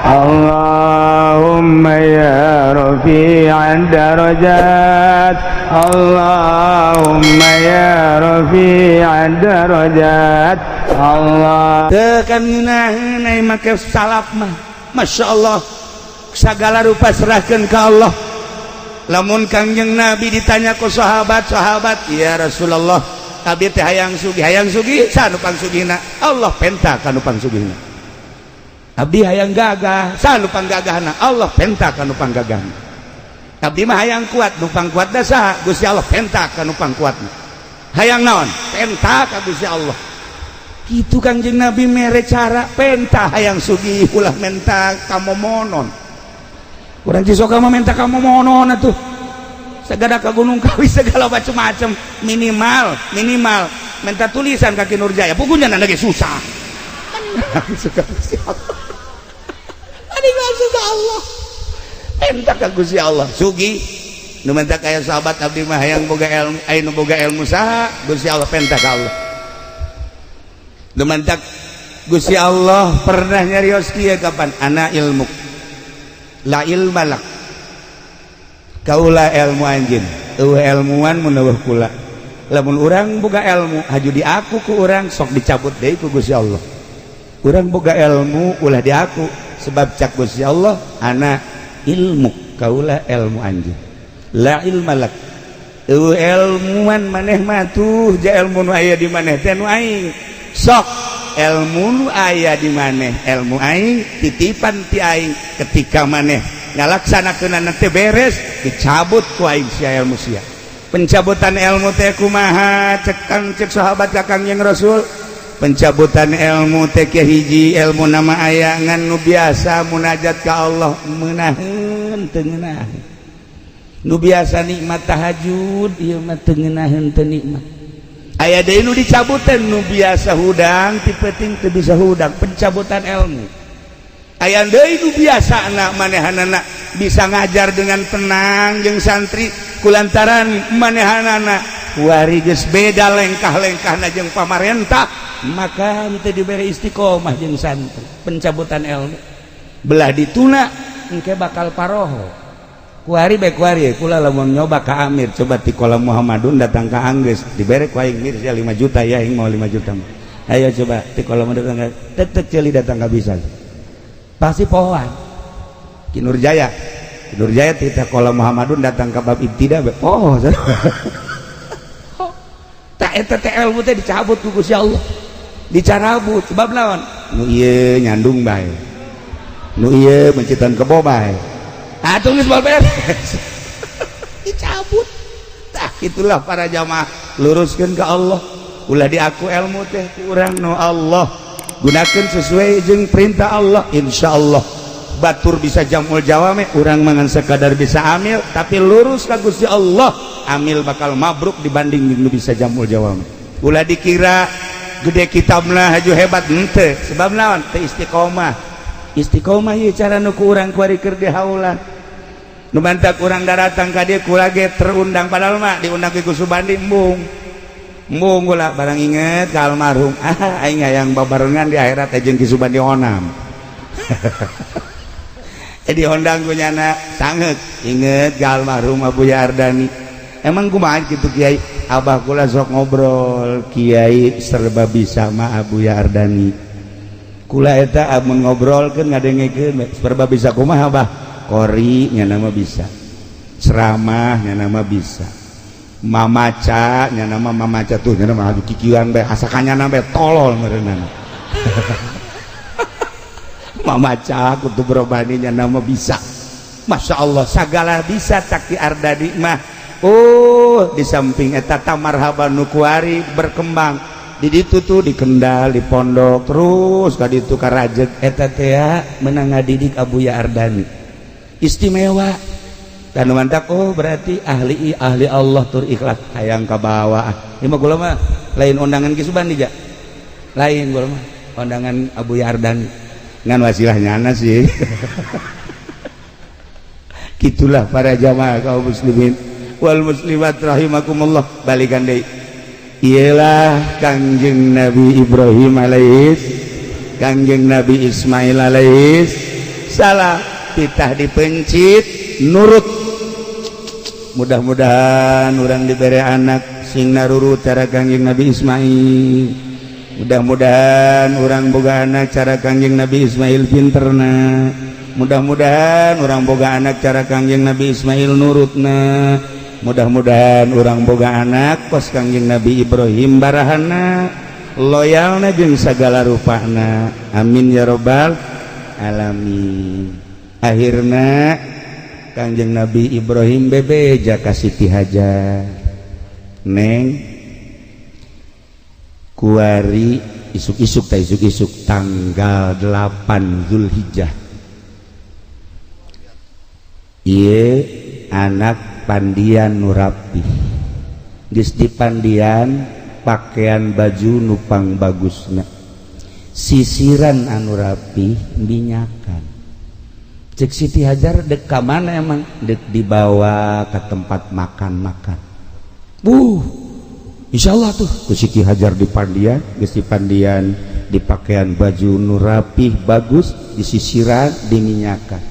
Allahumma ya rafi'ad darajat Allahumma ya rafi'ad darajat Allah tekan ngeunaheun make salap mah Masya Allah segala rupa serahkeun ka Allah. Lamun Kangjeng Nabi ditanya ku sahabat-sahabat, ya Rasulullah abdi teh hayang sugih sanu pangsugihna? Allah penta kanu pangsugihna. Abdi hayang gagah sanu panggagahna? Allah penta kanu panggagahna. Abdi mah hayang kuat nu pangkuatna saha? Gusti Allah penta kanu pangkuatna. Hayang naon? Penta ka Gusti Allah. Kitu Kangjeng Nabi mere cara penta hayang sugih ulah menta kamomonon. Urang cisoka mah menta kamomonon atuh. Sagada ka Gunung Kawi segala macam-macam minimal minta tulisan kaki Nurjaya bukunya lagi susah suka Gusti Allah ani suka Allah minta ka Gusti Allah sugi nu minta kaya sahabat abdi mah hayang boga ilmu anu boga ilmu saha Gusti Allah penta ka Allah nu minta Gusti Allah pernah nyarios kieu kapan ana ilmu la ilmalak kaulah ilmu anjeun eueuh ilmuwan mun eueuh kula lamun urang boga ilmu haju di aku ku urang sok dicabut deui ku Gusti Allah urang boga ilmu ulah di aku sebab cak Gusti Allah ana ilmu kaulah ilmu anjeun la ilmalak eueuh ilmuwan maneh mah tuh ja ilmu nu aya di maneh teh nu aing sok ilmu nu aya di maneh ilmu aing titipan ti aing ketika maneh ngalaksanakeun teh beres dicabut ku aing sia ilmu sia. Pencabutan ilmu teh kumaha cek sahabat ka Kangjeng Rasul? Pencabutan ilmu teh ke hiji ilmu nama aya ngan nu biasa munajat ka Allah meunaheun teu ngeunaheun. Nu biasa nikmat tahajud ieu mah teu ngeunaheun teu nikmat. Aya deui nu dicabutan nu biasa hudang ti penting teu bisa hudang pencabutan ilmu. Aya deui nu biasana manehanana bisa ngajar dengan tenang jeung santri kulantaran manehanana kuari geus beda lengkah-lengkahna jeung pamarentah maka teu dibere istiqomah jeung santri pencabutan ilmu belah dituna engke bakal paroho kuari bae kuari kula lamun nyoba ka Amir coba ti Kolam Muhammadun datang ka Anggeus dibere ku aing mir 5 juta ya aing mau 5 juta ayo coba ti Kolam datang tetep ceuli datang ka bisa pasti pohoan Ki Nurjaya tita Kolam Muhammadun datang ke bab ibtida poho tak eta teh ilmu teh dicabut ku Gusti Allah dicarabut sebab naon nu ieu nyandung bae nu ieu mencitan kebo bae atuh geus beres dicabut tah itulah para jamaah luruskeun ka Allah ulah diaku ilmu teh ku urang nu Allah gunakan sesuai jeung perintah Allah insyaallah batur bisa jamul jawame urang mangan sekadar bisa amil tapi lurus ka Gusti Allah amil bakal mabruk dibanding nu bisa jamul jawame ulah dikira gede kitabna haju hebat henteu sebab naon teu istiqomah ieu cara nu ku urang kuari keur dihaulan nu mantak urang datang ka dieu kula ge terundang padahal mah diundang ku Subandi embung gula barang inget ka almarhum aing hayang babarengan di akhirat jeung Ki Subandi onam dihondang ku nyana sangeuk inget ka almarhum Abu Yardani emang kumaha kitu Kiai abah kula sok ngobrol Kiai serba bisa mah Abu Yardani kula eta amun ngobrolkeun ngadengekeun serba bisa kumaha abah kori nya nama bisa ceramah nya nama bisa mamaca nya nama mamaca tuh nya nama kikieuan bae asakanya bae tolol meureunana mamaca kutu berobani nya nama bisa Masya Allah sagala bisa cak Ki Ardadi mah di samping eta tamarhaban nu kuari berkembang di ditu tuh di Kendal di pondok terus ka ditu ka Rajeg eta teh meunang ngadidik Abuya Ardani istimewa dan mantap berarti ahli Allah tur ikhlas hayang ka bawah ieu mah kula mah lain undangan Ki Subandi ja lain kula mah undangan Abu Yardani ngan wasilahnyana sih gitulah para jamaah kaum muslimin wal muslimat rahimakumullah balikan deui ialah Kangjeng Nabi Ibrahim alaihis Kangjeng Nabi Ismail alaihis salah titah dipencit nurut. Mudah-mudahan orang diberi anak sing narurut cara Kangjeng Nabi Ismail. Mudah-mudahan orang boga anak cara Kangjeng Nabi Ismail pinterna. Mudah-mudahan orang boga anak cara Kangjeng Nabi Ismail nurutna. Mudah-mudahan orang boga anak kos Kangjeng Nabi Ibrahim barahana loyalna jeung sagala rupana. Amin ya robbal alamin. Akhirna Kangjeng Nabi Ibrahim bebeja ka Siti Hajar. Neng kuari isuk-isuk tanggal 8 Zulhijjah ieu anak pandian nu rapih. Geus dipandian pakaian baju nupang bagusna, sisiran anu rapih minyakan. Cek Siti Hajar dek ka mana emang? Dek dibawa ke tempat makan-makan. Insyaallah tuh ku Siti Hajar dipandian, geus dipandian di pakaian baju nu rapih bagus, disisiran, diminyakan.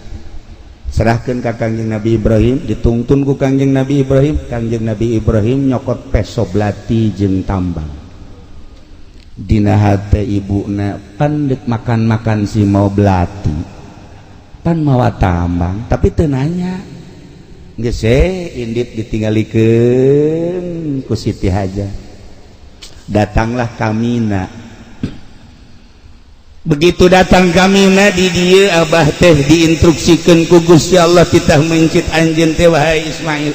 Serahkeun ka Kangjeng Nabi Ibrahim, ditungtun ku Kangjeng Nabi Ibrahim. Kangjeng Nabi Ibrahim nyokot peso belati jeung tambang. Dina hate ibuna pan dek makan-makan si mau belati. Pan mawa tambang tapi teu nanya. Geus indit ditinggalikeun ku Siti Hajar. Datanglah kamina. Begitu datang kamina di dieu abah teh diinstruksikeun ku Gusti Allah titah mencit anjeun teh wahai Ismail.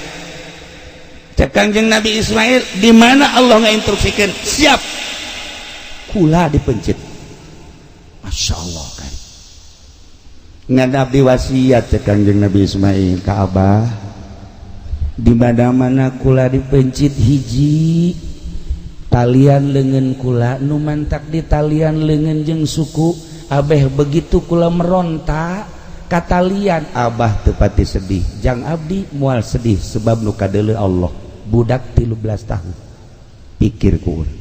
Cek Kangjeng Nabi Ismail, di mana Allah ngainstruksikeun? Siap. Kula dipencit. Masyaallah kan. Ngadabdi wasiat cek Kangjeng Nabi Ismail ka abah, di mana-mana kula dipencit hiji talian leungeun kula nu mantak di talian leungeun jeung suku abeh begitu kula meronta ka talian abah teu pati sedih. Jang abdi moal sedih sebab nu kadeuleu Allah budak 13 tahun. Pikir ku urang.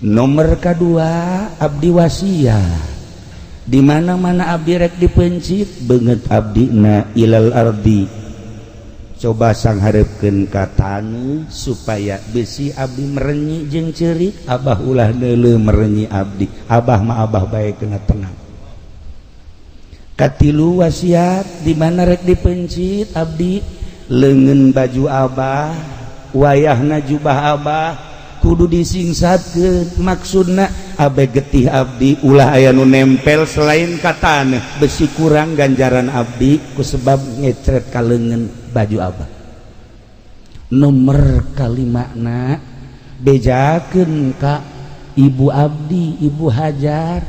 Nomor kadua abdi wasiat di mana-mana abdi rek dipencit beungeut abdina ilal ardi, coba sangharepkeun ka taneuh supaya besi abdi merenyi jeung ceurik. Abah ulah neuleuh merenyi abdi, abah mah abah bae kena tenang. Katilu wasiat di mana rek dipencit abdi leungeun baju abah, wayahna jubah abah kudu disingsatkeun. Maksudna abe getih abdi ulah aya nu nempel selain ka taneuh, besi kurang ganjaran abdi ku sebab ngecret ka leungeun baju abah. Nomor kalimana bejakeun ka ibu abdi, ibu Hajar,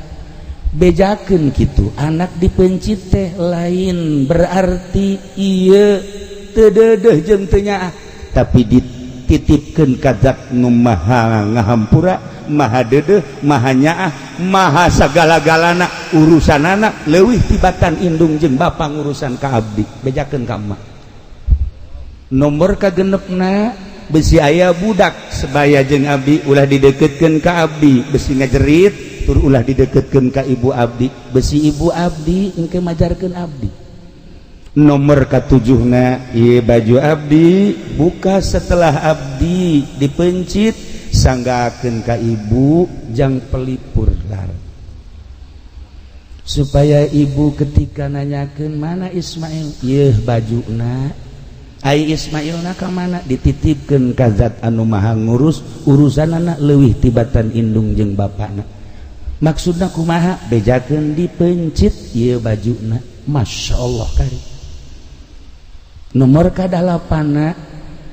bejakeun kitu. Anak dipencit teh lain berarti ieu teu deudeuh jeung teu nyaah, tapi dititipkeun ka Zat nu maha ngahampura, maha deudeuh, maha nyaah, maha sagala-galana. Urusanana leuwih tibatan indung jeung bapa ngurusan ka abdi. Bejakeun ka emak. Nomor kagenepna besi aya budak sebaya jeung abdi ulah dideketkeun ka abdi, besi ngajerit tur ulah dideketkeun ka ibu abdi, besi ibu abdi engke majarkeun abdi. Nomor katujuhna ieu baju abdi buka setelah abdi dipencit, sanggakeun ka ibu jang pelipur lar, supaya ibu ketika nanyakeun mana Ismail, yeuh bajuna. Ai Ismailna ka mana? Dititipkeun ka Zat anu maha ngurus, urusanana leuwih tibatan indung jeung bapana. Maksudna kumaha? Bejakeun dipencit ieu bajuna. Masyaallah kari. Nomor kadalapana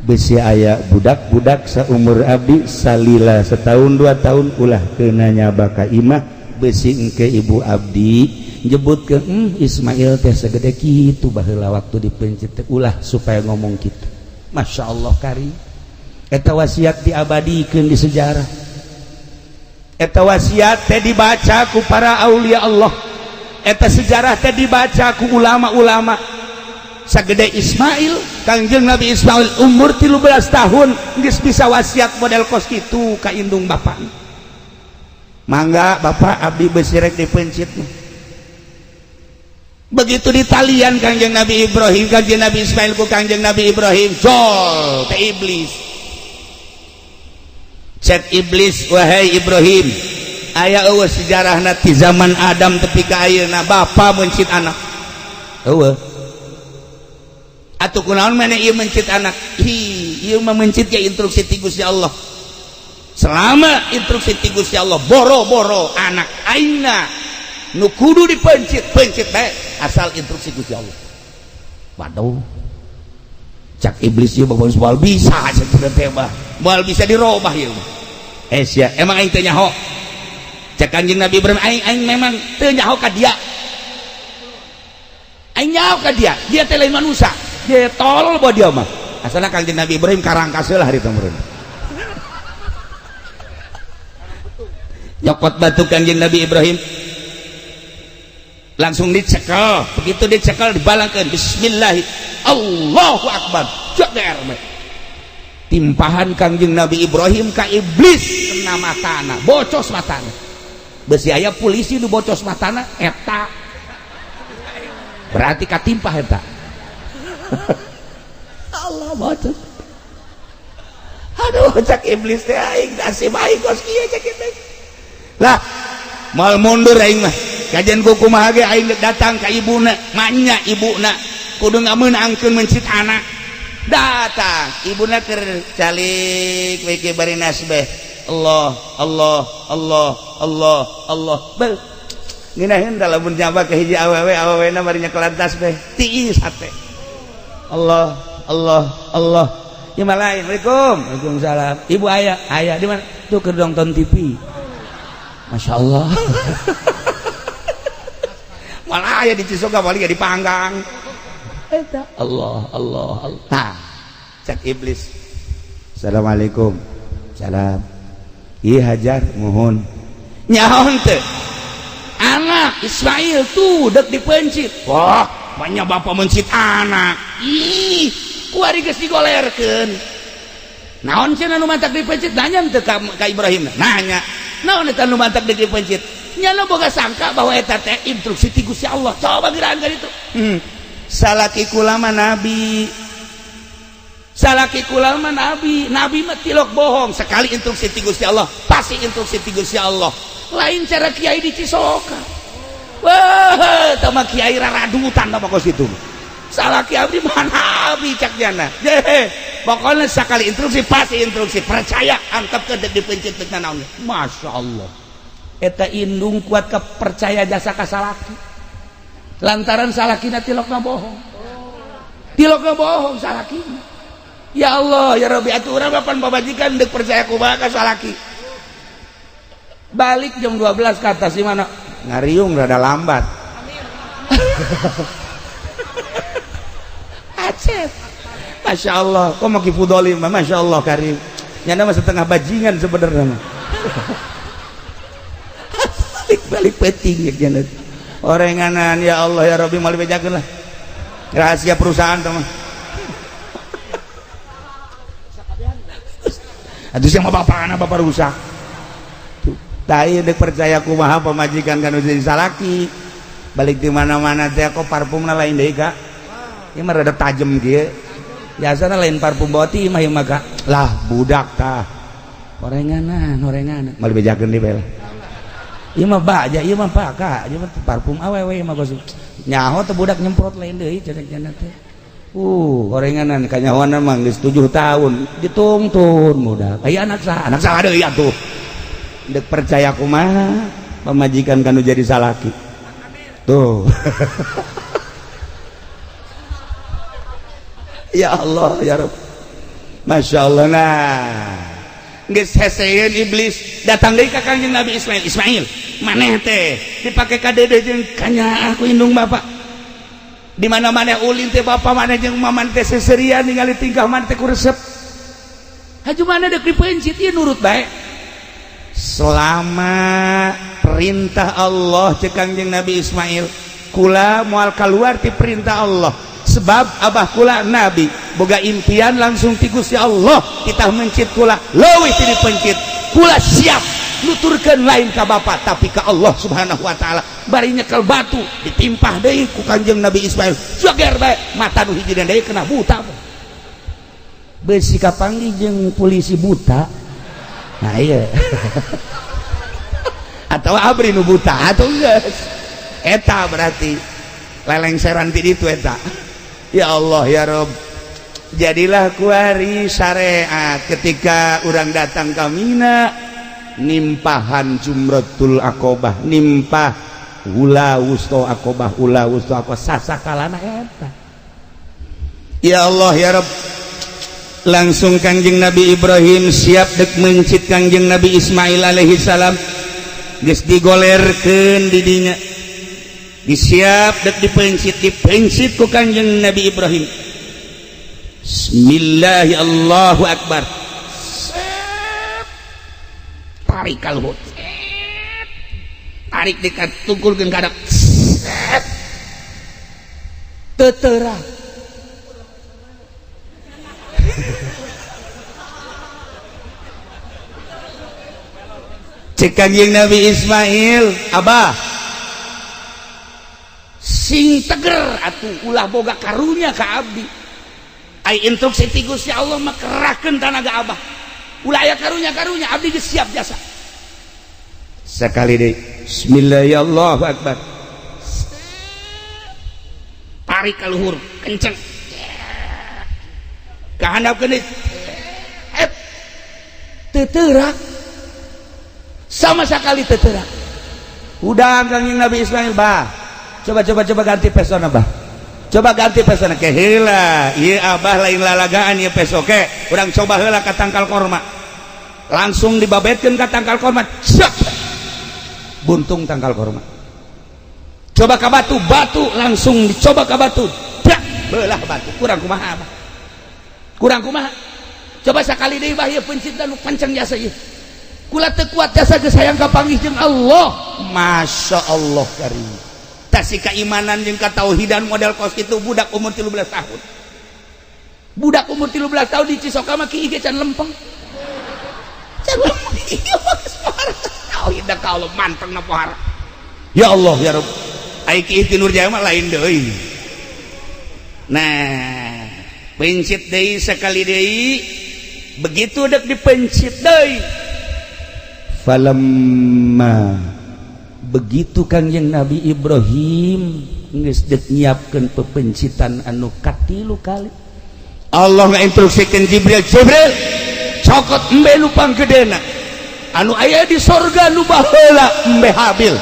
besi aya budak-budak saumur abdi salila setahun 2 tahun ulah teu nanyaba ka imah, besi engke ibu abdi nyebutkeun Ismail teh segede kitu baheula waktu dipencit teh, ulah supaya ngomong kitu. Masyaallah kari. Eta wasiat diabadikeun di sejarah. Eta wasiat teh dibaca ku para aulia Allah. Eta sejarah teh dibaca ku ulama-ulama. Sagede Ismail, Kangjeng Nabi Ismail umur 13 tahun geus bisa wasiat model kos kitu ka indung bapana. Mangga bapak abdi besi rek dipencit. begitu di talian Kangjeng Nabi Ibrahim, Kangjeng Nabi Ismail ku Kangjeng Nabi Ibrahim, jol teh iblis. Cek iblis, wahai Ibrahim, aya eueuh sejarahna ti zaman Adam tepi ka ayeuna bapa mencit anak. Eueuh. Atuh kunaon maneh ieu mencit anak? Ieu mah mencit ya instruksi ti Gusti Allah. Selama instruksi ti Gusti Allah boro-boro anak aina nu kudu dipencit bae asal instruksi Gusti Allah. Waduh, cak iblis ieu bagus moal bisa cenah teh mah moal bisa dirobah ieu. Sia emang aing teu nyaho. Cak Kanjeng Nabi Ibrahim, aing memang teu nyaho ka dia. Aing nyaho ka dia teh lain manusia, dia tolol bae dia mah. Asalna Kanjeng Nabi Ibrahim karangkas heula hari teu meureun. Nyokot batu Kanjeng Nabi Ibrahim langsung dicekel, begitu dicekel dibalangkeun bismillah Allahu akbar jader timpahan Kanjeng Nabi Ibrahim ka iblis kena matana bocos matana besi aya polisi nu bocos matana eta berarti katimpah eta Allah bocos aduh cak iblis teh aing nasib aing kos kieu cak kitu lah mal mundur aing mah kajian kumaha ge aing datang ka ibuna manya ibuna kudu ngameunangkeun mencit anak datang ibuna keur calik we ke bari nasbeh Allah Allah Allah Allah Allah beuh ngeunaheun da lamun nyaba ka hiji awewe-awewena bari nyekelan tasbih tiis hate Allah Allah Allah ya malain Assalamualaikum Waalaikumsalam ibu aya di mana tuh keur nonton TV Masya Allah malah aya di Cisoga paling di Panggang eta Allah Allah Allah nah cek iblis Assalamualaikum salam ieu hajar muhun nyaon teh anak Ismail tuh dek dipencit wah banyak bapak mencit anak ih kuari geus digolerkeun naon cenah nu mantak dipencit nanya teh ka Ibrahim nanya naon eta nu mantak dipencit nyana boga sangka bahwa eta teh instruksi ti Gusti Allah coba gerahan ka ditu salaki kulama nabi salaki kulama nabi mah tilok bohong sekali instruksi ti Gusti Allah pasti instruksi ti Gusti Allah lain cara kiai di Cisoka wah tama kiai raradutan apa kos itu salaki abdi mah nabi cak jana pokoknya sekali instruksi pasti instruksi percaya angkap ke dipencit teh naon Masya Allah eta indung kuat kepercaya jasa ka salaki lantaran salakina tilokna bohong salakina ya Allah ya Rabbi atuh urang papan babajikan deuk percaya kumaha ka salaki balik jam 12 ke atas di mana ngariung rada lambat acet Masya Allah kok mau kifudolim Masya Allah karim nyana mah setengah bajingan sebenarnya mah balik peting ya jangan orenganan ya Allah ya Rabbi mal bejakeun lah rahasia perusahaan teman atuh sia mah bapana bapak rusak tuh tah ieu deuk percaya kumaha pamajikan kanu jadi salaki balik di mana-mana teh kok parfumna lain deui Kak ieu mah rada tajem kieu biasana lain parfum boti mah ieu mah Kak lah budak tah orenganan mal bejakeun deui bae ieu mah baja ieu mah paka ieu mah parfum awewe mah gosip nyaho teh budak nyemprot lain deui cenah teh orenganan kanyahoana mah geus 7 tahun ditungtun budak aya anak saha deui atuh deuk percaya kumaha pamajikan kanu jadi salaki tuh ya Allah ya Rabb Masya Allah nah geus heseyeun iblis datang deui ka Kanjeng Nabi Ismail maneh teh dipake ka dede jeung kanya aku indung bapak di mana-mana ulin teh bapak maneh jeung maman teh seserian ningali tingkah maneh teh kuresep haju maneh deuk dipencit ieu nurut bae selama perintah Allah cek Kanjeng Nabi Ismail kula moal kaluar ti perintah Allah sebab abah kula nabi boga impian langsung ti Gusti Allah kita mencit kula leuwih ti dipencit kula siap nuturkeun lain ka bapa tapi ka Allah Subhanahu wa taala. Bari nyekel batu ditimpah deui ku Kanjeng Nabi Ismail. Joger bae mata nu hiji deui kena buta. Beusi kapanggih jeung polisi buta. Nah iya. Atau abri nu buta atau geus. Eta berarti lelengseran ti ditu eta. Ya Allah ya Rabb. Jadilah kuari syariat ketika orang datang ke Mina nimpahan Jumratul Aqobah, nimpah ula wusto Aqobah, ula wusto Aqobah sasakalana eta. Ya Allah ya Rabb. Langsung Kanjeng Nabi Ibrahim siap dek mencit Kanjeng Nabi Ismail alaihi salam geus digolerkeun di dinya. Disiap dek dipencit ku Kanjeng Nabi Ibrahim. Bismillah Allahu Akbar. Tarik kalhut. Tarik dekat tungkulkeun kadak. Teterak. Cek Kanjeng Nabi Ismail, Abah. Sing teger atuh ulah boga karunya ka abdi. Ai instruksi ti Gusti Allah mah kerahkeun tanaga Abah. Ulah aya karunya abdi geus siap jasa. Sakali deui. Bismillahirrahmanirrahim. Allahu Akbar. Tarik ka luhur kenceng. Kahandapkeun deui. Teuterak. Sama sekali teuterak. Udah Kanjeng Nabi Ismail, bah. Coba ganti pesona, bah. Coba ganti pesona ke heula. Ieu Abah lain lalagaan ieu pesoke. Urang coba heula ka tangkal korma. Langsung dibabetkeun ka tangkal korma. Cek. Buntung tangkal korma. Coba ka batu langsung dicoba ka batu. Dak, beulah batu. Kurang kumaha, Abah? Kurang kumaha? Coba sakali deui bah ieu pencipta nu pancang jasa ieu. Kula teu kuat jasa geus hayang kapanggih jeung Allah. Masya Allah karim. Si keimanan jeung katauhidan model kos itu budak umur 13 tahun. Budak umur 13 tahun di Cisoka mah kieu ge can lempeng. Can lempeng ieu tauhid ka Allah mantengna pohara. Ya Allah ya Rabb. Ai kieu ti Nurjaya mah lain deui. Nah, pencit deui sekali deui. Begitu dek dipencit deui. Falamma begitu Kanjeng Nabi Ibrahim geus dek nyiapkeun pepencitan anu katilu kali Allah ngainstruksikeun Jibril cokot embe nu panggedena anu aya di sorga nu baheula embe Habil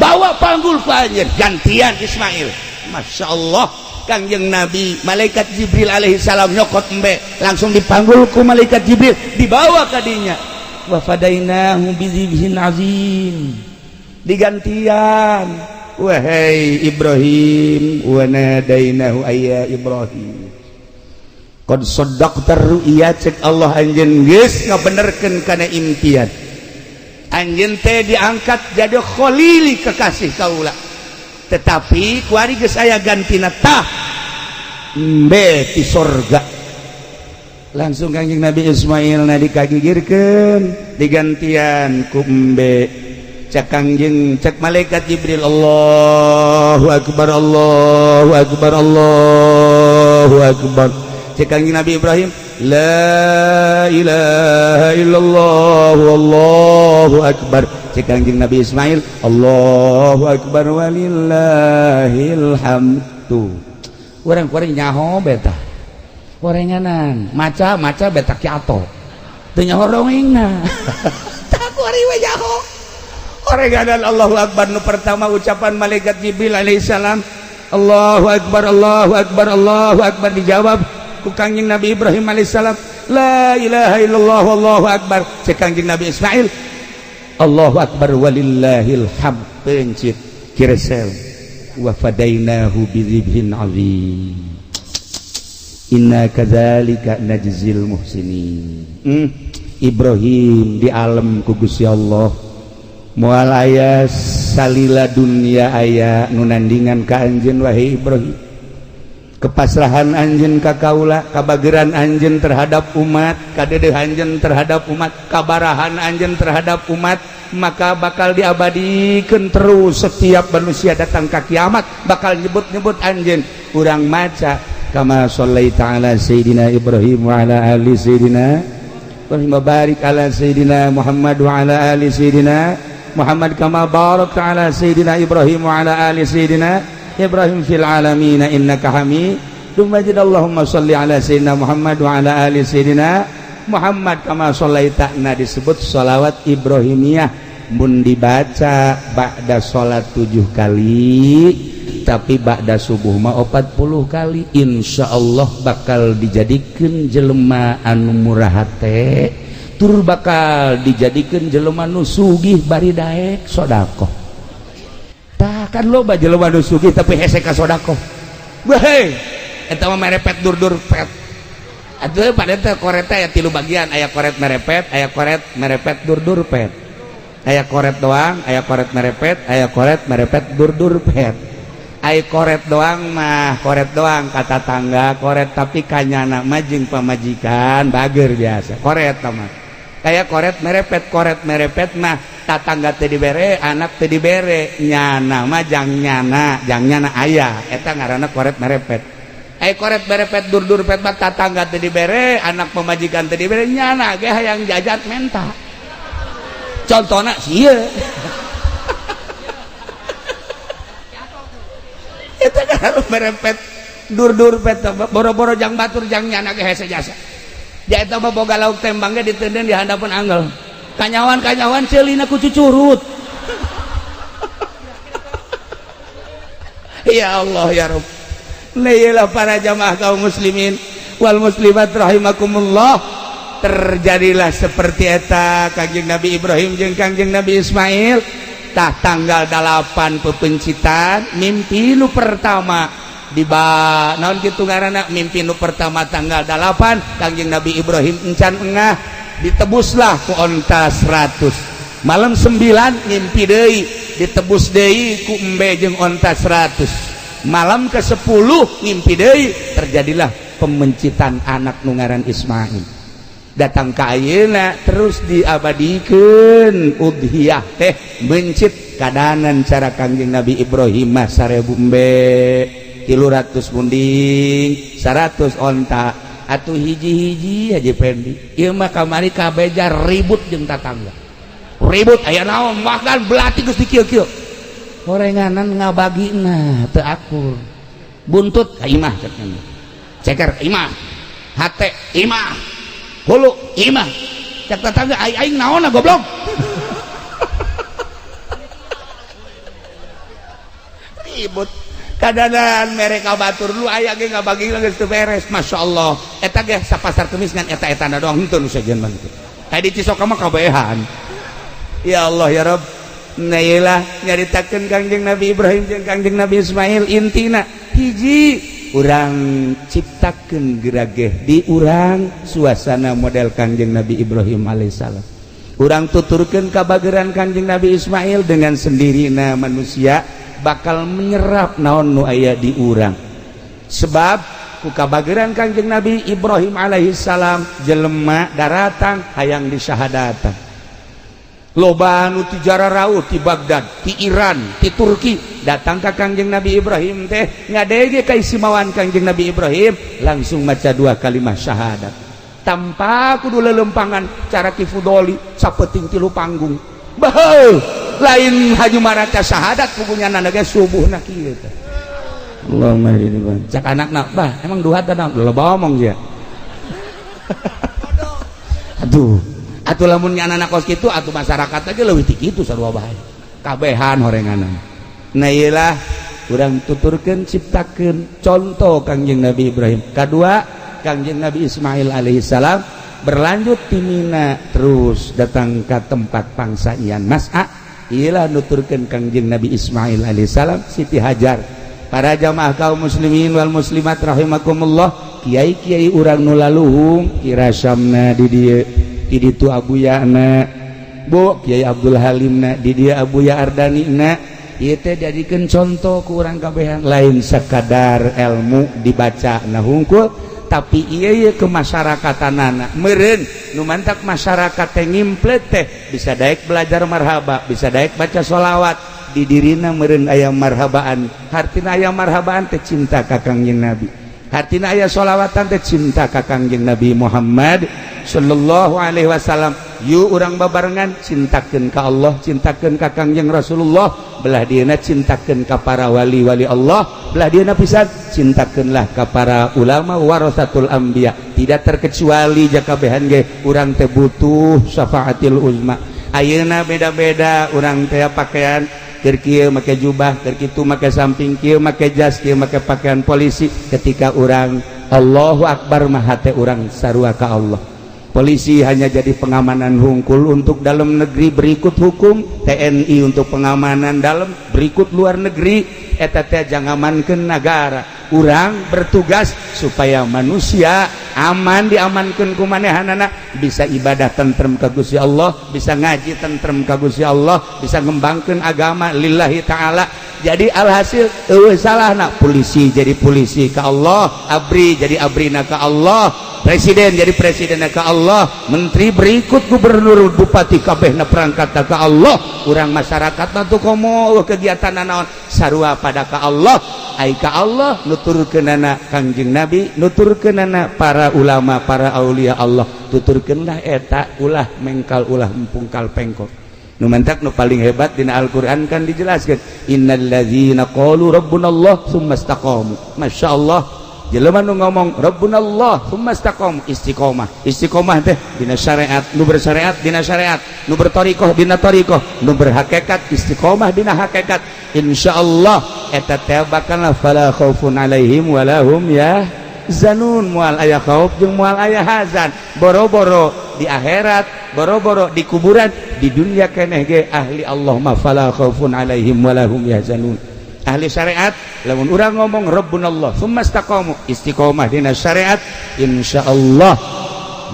bawa panggul ka anjeun gantian Ismail. Masya Allah Kanjeng Nabi malaikat Jibril alaihi salam nyokot embe langsung dipanggul ku malaikat Jibril dibawa ka dinya wa fadainahu bizibhin azim digantian wahai Ibrahim wa nadainahu ayya Ibrahim qad saddaqta ru'ya cek Allah anjeun geus ngabenerkeun kana impian anjeun teh diangkat jadi khalili kekasih kaula tetapi kuari geus aya gantina tah embe ti sorga langsung Kanjeng Nabi Ismail na dikagigirkeun digantian ku embe cek Kanjeng cek malaikat Jibril Allahu Akbar Allahu Akbar Allahu Akbar cek Kanjeng Nabi Ibrahim la ilaha illallah wallahu akbar cek Kanjeng Nabi Ismail Allahu Akbar walillahil hamdu. Urang kuring nyaho beta orenganan maca beta kiato teu nyaho rongengna tak kuring we nyaho orenganan Allahu Akbar nu pertama ucapan malaikat Jibril alaihissalam Allahu Akbar Allahu Akbar Allahu Akbar dijawab ku Kanjeng Nabi Ibrahim alaihissalam la ilaha illallah wallahu akbar cek Kanjeng Nabi Ismail Allahu Akbar walillahil hamd pencit kiresel wa fadainahu bidzibhin azim inna kadzalika najzil muhsinin. Ibrahim di alam ku Gusti Allah moal aya salila dunya aya nu nandingan ka anjeun wahai Ibrahim kepasrahan anjeun ka kaula, kabageran anjeun terhadap umat, kadedeh anjeun terhadap umat, kabarahan anjeun terhadap umat, maka bakal diabadikeun terus. Setiap manusia datang ka kiamat bakal nyebut-nyebut anjeun. Urang maca kama shallaita ala sayidina Ibrahim wa ala ali sayidina Ibrahim, barik ala sayidina Muhammad wa ala ali sayidina Muhammad kama barakta ala sayidina Ibrahim wa ala ali sayidina Ibrahim fil alamin innaka Hamidum Majid. Allahumma shalli ala sayyidina Muhammad wa ala ali sayyidina Muhammad kama shallaita. Nah, disebut sholawat Ibrahimiyah, mun dibaca ba'da sholat 7 kali, tapi ba'da subuh mah 40 kali. Insyaallah bakal dijadikeun jelema anu murah hate, tur bakal dijadikeun jelema nu sugih bari daek sedekah. Tah kan loba jelema nu sugih tapi hese ka sedekah. Weh, eta mah merepet dur-dur pet. Atuh pada teh koret teh aya 3 bagian, aya koret merepet, aya koret merepet dur-dur pet. Aya koret doang, aya koret merepet, aya koret merepet dur-dur pet. Aya koret doang mah koret doang kata tangga koret, tapi kanyana mah jeung pamajikan bager biasa. Koret mah kayak koret merepet mah tatangga teu dibere, anak teu dibere, nyana mah jang nyana aya, eta ngaranna koret merepet. Ai koret merepet dur-dur pet mah tatangga teu dibere, anak pemajikan teu dibere, nyana ge hayang jajat menta. Contona sieu. Eta kan merepet dur-dur pet boro-boro jang batur jang nyana ge hese jasa. Dia eta mah boga lauk tembang ge diteudeun di handapeun anggel. Kanyawan ceulina ku cucurut. Ya Allah ya Rabb. Lailah para jamaah kaum muslimin wal muslimat rahimakumullah, terjadilah seperti eta Kangjeng Nabi Ibrahim jeung Kangjeng Nabi Ismail. Tah tanggal 8 pepencitan mimpi nu pertama naon kitu ngaranna, mimpi nu pertama tanggal 8 Kangjeng Nabi Ibrahim encan engah ditebuslah ku onta 100. Malam 9 ngimpi deui ditebus deui ku embe jeung onta 100. Malam ke-10 ngimpi deui terjadilah pemencitan anak nu ngaran Ismail. Datang ka ayeuna terus diabadikeun udhiyah teh mencit kadanan cara Kangjeng Nabi Ibrahim mah 1000 embe, 300 munding, 100 onta. Atuh hiji-hiji Haji Pendi ieu mah kamari kabeja ribut jeung tatangga. Ribut aya naon makan belati geus dikieu-kieu. Horenganan ngabagina teu akur. Buntut ka imah cenah. Ceker imah. Hate imah. Hulu imah. Cek tatangga aing naonna goblok. Ribut. Kadanan mereka batur lu aya ge ngabagi geus teu beres. masyaallah eta ge sapasar kemis ngan eta-etana doang henteu nu sajeun mah kitu. Tadi Cisoka mah kabehan. Ya Allah ya Rabb. Nailah nyaritakeun Kangjeng Nabi Ibrahim jeung Kangjeng Nabi Ismail, intina hiji urang ciptakeun gerageh di urang suasana model Kangjeng Nabi Ibrahim alaihissalam. Urang tuturkeun kabageran Kangjeng Nabi Ismail dengan sendirina manusia bakal menyerap naon nu aya di urang. Sebab ku kabageran Kangjeng Nabi Ibrahim alaihissalam jelema daratang hayang disyahadatan. Loba anu ti Jararau, ti Baghdad, ti Iran, ti Turki datang ka Kangjeng Nabi Ibrahim teh ngadege kaisimawan Kangjeng Nabi Ibrahim langsung maca 2 kalimah syahadat tanpa kudu lelempangan cara kifudoli sapeting 3 panggung. Baheul lain haju maraca syahadat pugunyana ge subuhna kieu teh. Allahumma ini cak anakna bah emang duha teh naon loba omong ya. Atuh lamun nyana kos kitu atuh masyarakat aja leuwih ti kitu sarua bae. Kabehan horenganan. Nah iyalah urang tuturkeun ciptakeun contoh Kangjeng Nabi Ibrahim. Kadua Kangjeng Nabi Ismail alaihissalam berlanjut ti Mina terus datang ke tempat pangsa Ian Mas'a. Iyalah nuturkeun Kangjeng Nabi Ismail alaihissalam Siti Hajar. Para jamaah kaum muslimin wal muslimat rahimakumullah, kiai-kiai urang nu laluhung kirasamna di dieu di ditu Abuya na Bu Kiai Abdul Halim na di dia Abuya Ardani na ieu teh jadikeun contoh ku urang kabehan lain sekadar ilmu dibaca na hungkul tapi ieu ke masyarakatan meureun nu mantak masyarakat teh ngimplet teh bisa daek belajar marhaba bisa daek baca sholawat di dirina meureun aya marhabaan hartina aya marhabaan teh cinta ka Kangjeng Nabi hartina aya sholawatan teh cinta ka Kangjeng Nabi Muhammad sallallahu alaihi wasallam yuk urang babarengan cintakeun ka Allah cintakeun ka Kangjeng Rasulullah belah dieuna cintakeun ka para wali-wali Allah belah dieuna pisan cintakeunlah ka para ulama warasatul anbiya tidak terkecuali jakabehan ge urang teh butuh syafaatil uzma ayeuna beda-beda urang teh pakaian keur kieu make jubah keur kitu make samping kieu make jas kieu make pakaian polisi ketika urang Allahu akbar mah hate urang sarua ka Allah polisi hanya jadi pengamanan hungkul untuk dalam negeri berikut hukum TNI untuk pengamanan dalam berikut luar negeri eta teh jangamankeun negara urang bertugas supaya manusia aman diamankeun ku manehanana bisa ibadah tentrem ka Gusti Allah bisa ngaji tentrem ka Gusti Allah bisa ngembangkeun agama lillahi taala jadi alhasil eueuh salahna polisi jadi polisi ka Allah abri jadi abrina ka Allah presiden jadi presiden ka Allah menteri berikut gubernur bupati kabehna perangkat ka Allah urang masyarakat tuh komo kegiatan naon sarua pada ka Allah ai ka Allah nuturkeunana Kangjeng Nabi nuturkeunana para ulama para aulia Allah tuturkeunlah eta ulah mengkal ulah empungkal pengkor nu mantak nu paling hebat dina Al-Qur'an kan dijelaskeun innalladzina qalu rabbunallah tsumma istaqamu masyaallah jelema nu ngomong rabbunallah tsumma istaqamu istiqomah teh dina syariat nu bersyariat dina syariat nu berthariqah dina thariqah nu berhakikat istiqomah dina hakikat insyaallah eta teh bakal fala khaufun alaihim wala hum yahzanun moal aya khauf jeung moal aya hazan boro-boro di akhirat boro-boro di kuburan di dunia keneh ge ahli Allah ma fala khaufun alaihim wala hum yahzanun ahli syariat lamun urang ngomong rabbunallah tsumma istaqamu istiqomah dina syariat insyaallah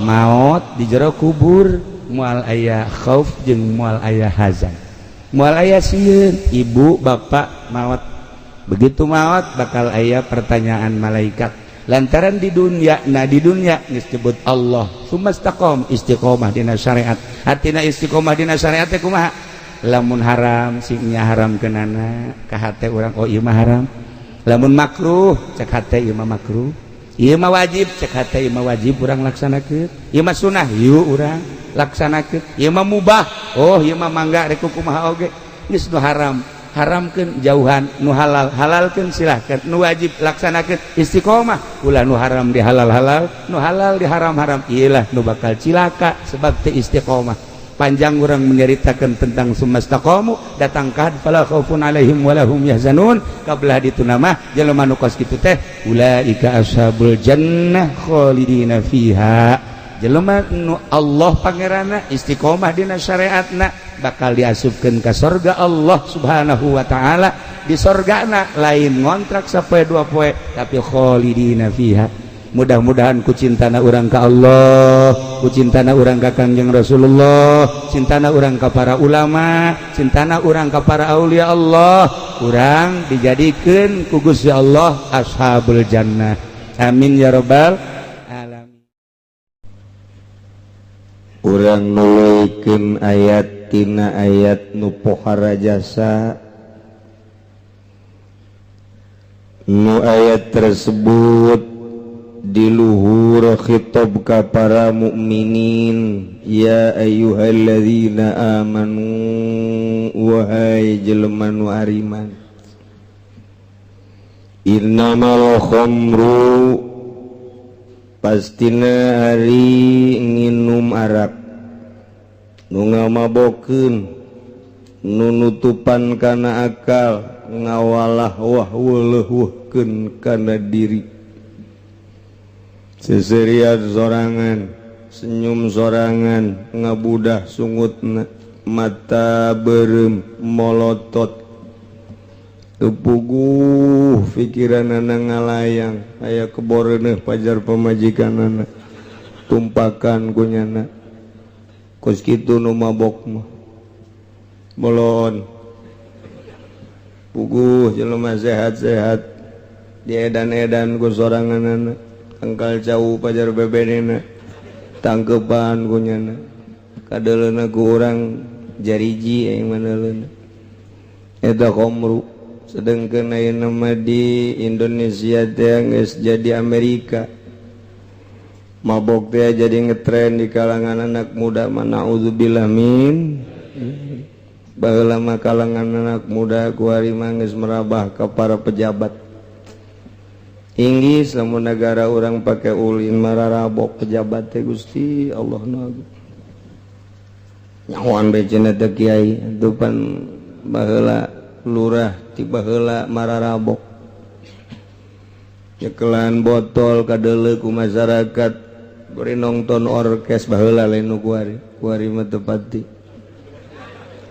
maut di jero kubur moal aya khauf jeung moal aya hazan moal aya sieun ibu bapak maut begitu maut bakal aya pertanyaan malaikat lantaran di dunia disebut Allah tsumma istaqam istiqomah dina syariat artina istiqomah dina syariat teh kumaha lamun haram singnya haram kenana ka hate urang oh ieu mah haram lamun makruh cek hate ieu mah makruh ieu mah wajib cek hate ieu mah wajib urang laksanakeun ieu mah sunah yeuh urang laksanakeun ieu mah mubah oh ieu mah mangga rek kumaha oge geus nu haram haramkeun jauhan nu halal halalkeun silahkeun nu wajib laksanakeun istiqomah ulah nu haram di halal nu halal di haram iyalah nu bakal cilaka sebab teu istiqomah panjang urang menceritakeun tentang sumastaqamu datang kad fala khaufun alaihim wala hum yahzanun kabelah dituna mah jelema nu kos kitu teh ulaika ashabul jannah khalidina fiha jelema nu Allah pangeranna istiqomah dina syariatna bakal diasupkeun ka surga Allah subhanahu wa ta'ala di surgana lain ngontrak sapoe dua poe tapi khalidina fiha mudah-mudahan ku cintana urang ka Allah ku cintana urang ka Kangjeng Rasulullah cintana urang ka para ulama cintana urang ka para aulia Allah urang dijadikeun ku Gusti Allah ashabul jannah amin ya rabbal alamin urang nuluykeun ayat tina ayat nu pohara jasa nu ayat tersebut di luhur khitab ka para mukminin ya ayyuhalladzina amanu wahai jelema nu ariman innamal khamru pastina ari nginum arak nu ngamabokeun nu nutupan kana akal ngawalah wahweulehuhkeun kana diri seserian sorangan senyum sorangan ngabudah sungutna mata berem molotot tepuguh pikiranana ngalayang aya keboreuneuh pajar pamajikanana tumpakan kunyana kos kitu nu mabok mah molon puguh jelema sehat-sehat diedan-edan ku soranganana angkal jauh pajar bebenena tangkepan ku nyana kadeleuna ku urang jariji yang maneleuna eta komru sedengkeun ayeuna mah di Indonesia teh geus jadi Amerika mabok teh jadi ngetren di kalangan anak muda mana naudzubillah min baheula mah kalangan anak muda kuari mah geus merabah ka para pejabat inggis lamun negara orang pake ulin mararabok pejabat teh Gusti Allah nu agung nyahoan bae cenah teh kiai atuh pan baheula lurah ti baheula mararabok nyekelan botol kadeuleu ku masyarakat beri nongton orkes baheula lain nu kuari mah teu pati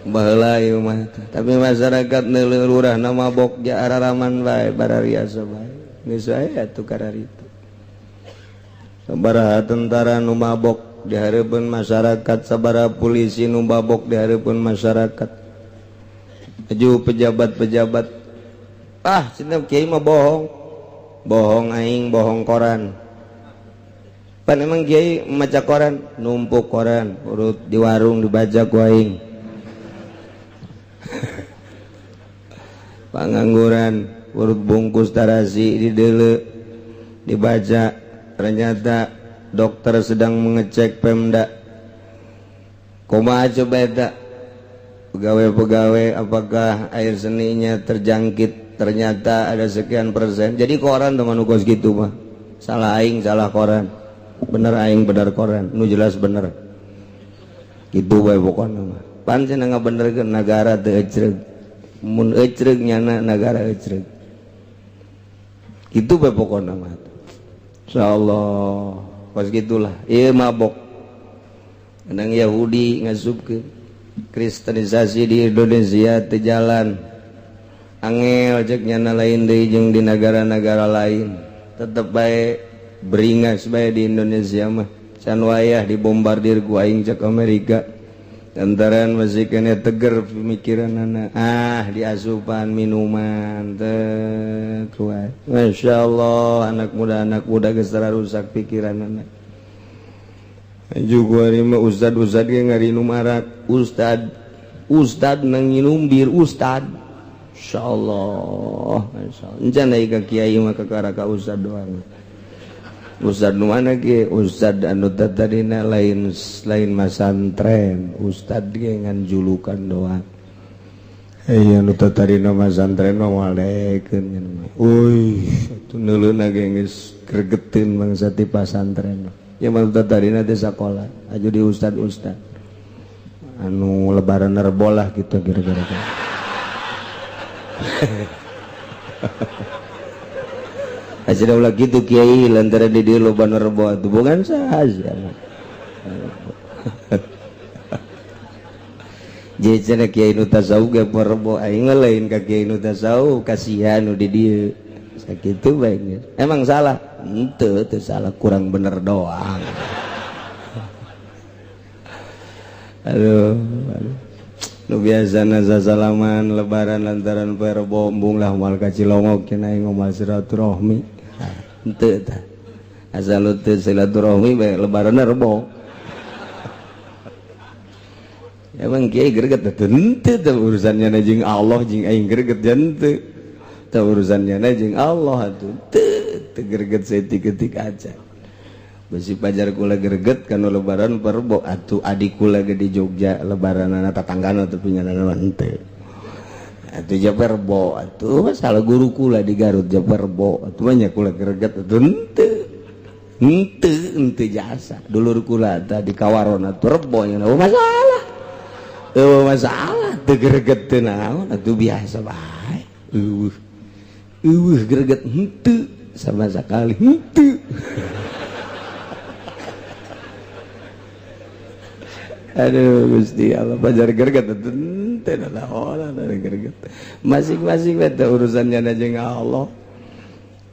baheula ieu mah tapi masyarakat neuleuh lurah na mabok ja araraman bae barariasa bae geus wae atuh kararita sabaraha tentara nu mabok di hareupeun masyarakat sabaraha polisi nu mabok di hareupeun masyarakat aju pejabat-pejabat cenah kiai mah bohong aing bohong koran pan emang kiai maca koran numpuk koran urut di warung dibaca ku aing pangangguran urut bungkus tarasi dideuleu dibaca ternyata dokter sedang mengecek Pemda kumaha coba eta pegawai-pegawai apakah air seninya terjangkit ternyata ada sekian persen jadi koran teman ukos gitu mah salah aing salah koran bener aing bener koran nu jelas bener gitu bae pokona mah pan cenah ngabenerkeun negara teu ecreug mun ecreug nyana negara ecreug itu bae pokona mah insyaallah pas gitulah ieu mabok nang Yahudi ngasupkeun kristenisasi di Indonesia teu jalan angel cek nyana lain deui jeung di negara-negara lain tetep bae beringas bae di Indonesia mah can wayah dibombardir ku aing cek Amerika lantaran masih kena teger pemikiranana diasupan minuman teu kuat masyaallah anak muda geus rusak pikiranana aju kuari mah ustad ge ngari nu marak ustad nang nginum bir ustad insyaallah encan aya ka kiai mah kakara ka ustad doang ustad nu mana ge ustad anu tadina lain masantren ustad ge ngan julukan doang anu tadina masantren mah walekeun euy atuh neuleuna ge geus gregeteun bangsa ti pasantren ya mah tadina teh sakola aju di ustad anu lebaran nerbolah gitu kira-kira Asyik ulah gitu kiai lantaran di dia loba nerbo itu bukan saja. Jadi cenah kiai nu tasawuf ge nerbo aing lain ka kiai nu tasawuf kasihan nu di dieu. Sakitu bae. Emang salah? Henteu salah kurang bener doang. Aduh. Nu biasana sasalaman lebaran lantaran perbo embung lah moal ka Cilongok cenah aing ngomal silaturahmi. Henteu tah. Asal teu silaturahmi bae lebaran rebo. Emang kiai greget teh henteu urusannya jeung Allah jeung aing greget henteu. Tah urusannya jeung Allah atuh teu greget saeutik-eutik aja. Besi pajar kula greget kana lebaran perbo atuh adik kula ge di Jogja lebaranana tatanggana teu pinganana henteu. Atuh ja perbo atuh salah guru kula di Garut ja perbo atuh nya kula greget atuh henteu jasa. Dulur kula tah di Kawaron atuh perbo nya masalah. Masalah teu greget teu naon atuh biasa bae. Greget henteu sama sekali henteu. Aduh Gusti Allah pajar greget teu naon greget masing-masing we urusannya jeung Allah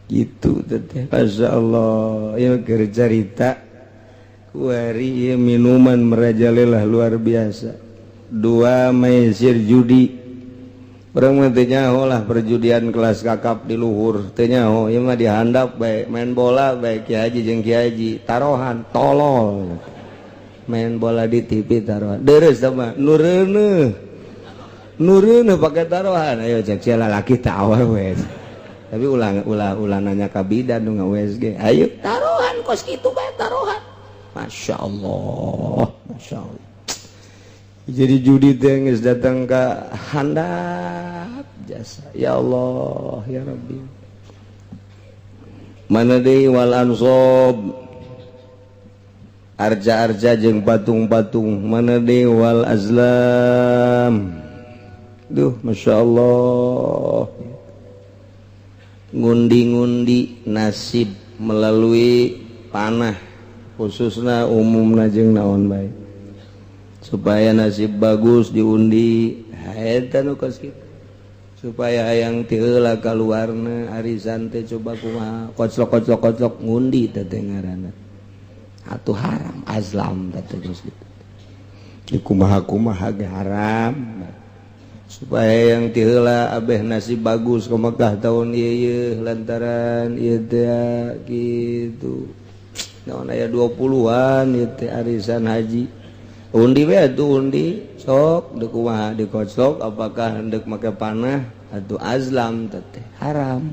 gitu teh masyaallah ya keur carita kuari ieu minuman merajalela luar biasa 2 maisir judi Orang mah teu nyaho lah perjudian kelas kakap di luhur teu nyaho ieu mah dihandap bae main bola bae Ki Haji jeung Ki Haji tarohan tolol main bola di TV tarohan deres sama nureuneuh pake tarohan ayo cek sia lalaki teh awewe tapi ulah nanya ka bidan nu nga-USG ayo tarohan kos kitu bae tarohan Masya Allah jadi judi teh geus datang ka handap jasa ya Allah ya Rabbi mana deui wal ansab arja-arja jeung patung-patung mana deui wal azlam duh Masya Allah ngundi-ngundi nasib melalui panah khususna umumna jeung naon bae supaya nasib bagus diundi eta nu kos kitu supaya hayang ti heula kaluarna arisan teh coba kumaha koclok ngundi teh ngaranna atuh haram azlam teh geus kitu di kumaha ge haram supaya yang ti heula abeh nasib bagus ka Mekah tahun ieu lantaran ieu teh kitu naon aya 20-an ieu teh arisan haji undi we atuh undi sok deuk kumaha dikoclok apakah hendak make panah atuh azlam teh haram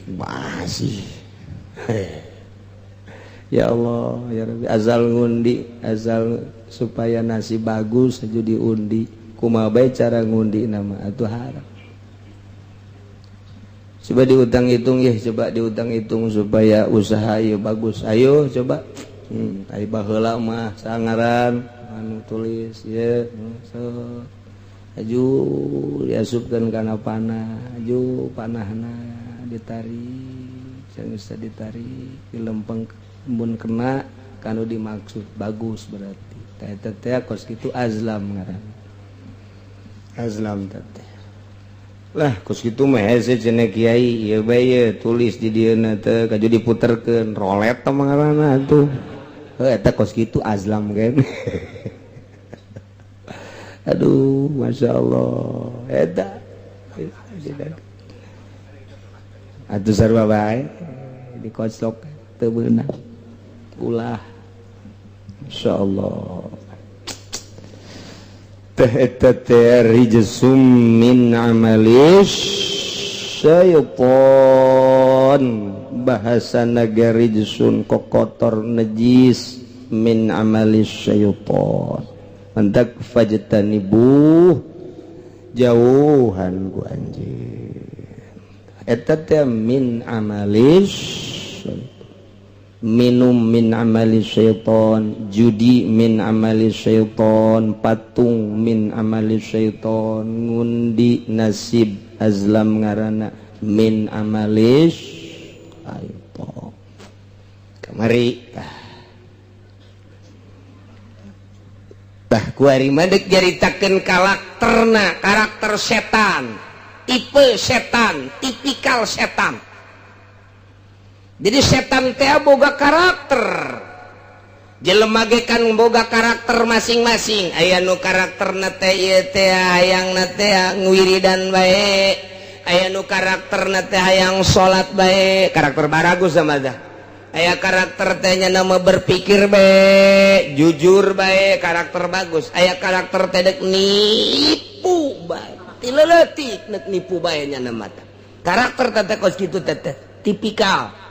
masih ya Allah ya Rabbi azal ngundi azal supaya nasib bagus aja diundi kumaha bae cara ngundi nama atuh haram coba diutang-hitung ya coba diutang-hitung supaya usaha ieu bagus ayo coba ai baheula mah sangaran anu tulis ye so aju diasupkeun kana panah aju panahna ditarik geus ditarik dilempeng mun kena kanu dimaksud bagus berarti eta teh kos kitu azlam ngaranna azlam teh lah kos kitu mah hese cenah kiai ieu bae tulis di dieuna teh kaju diputerkeun rolet teh ngaranna atuh eta kos kitu azlam kan aduh Masya Allah eta atuh sarua bae dikoclok teu beunang ulah Masya Allah teh eta teh rijsum min amalis syaitan bahasana rijsun kokotor najis min amalis syaitan hendak fajtanibu jauhan ku anjeun eta teh min amalis minum min amalis syaitan judi min amalis syaitan patung min amalis syaitan ngundi nasib azlam ngaranna min amalis syaitan kamari tah kuari madek jaritakeun karakter setan tipe setan tipikal setan. Jadi setan teh boga karakter. Jelema ge kan boga karakter masing-masing. Aya nu karakterna teh ieu teh hayangna teh ngwiridan bae. Aya nu karakterna teh hayang salat bae, karakter baragus sama dah. Aya karakter teh nya nama berpikir bae, jujur bae, karakter bagus. Aya karakter teh dek nipu bae. Tileutik nek nipu bae nya nama teh. Karakter teh kos kitu teh tipikal.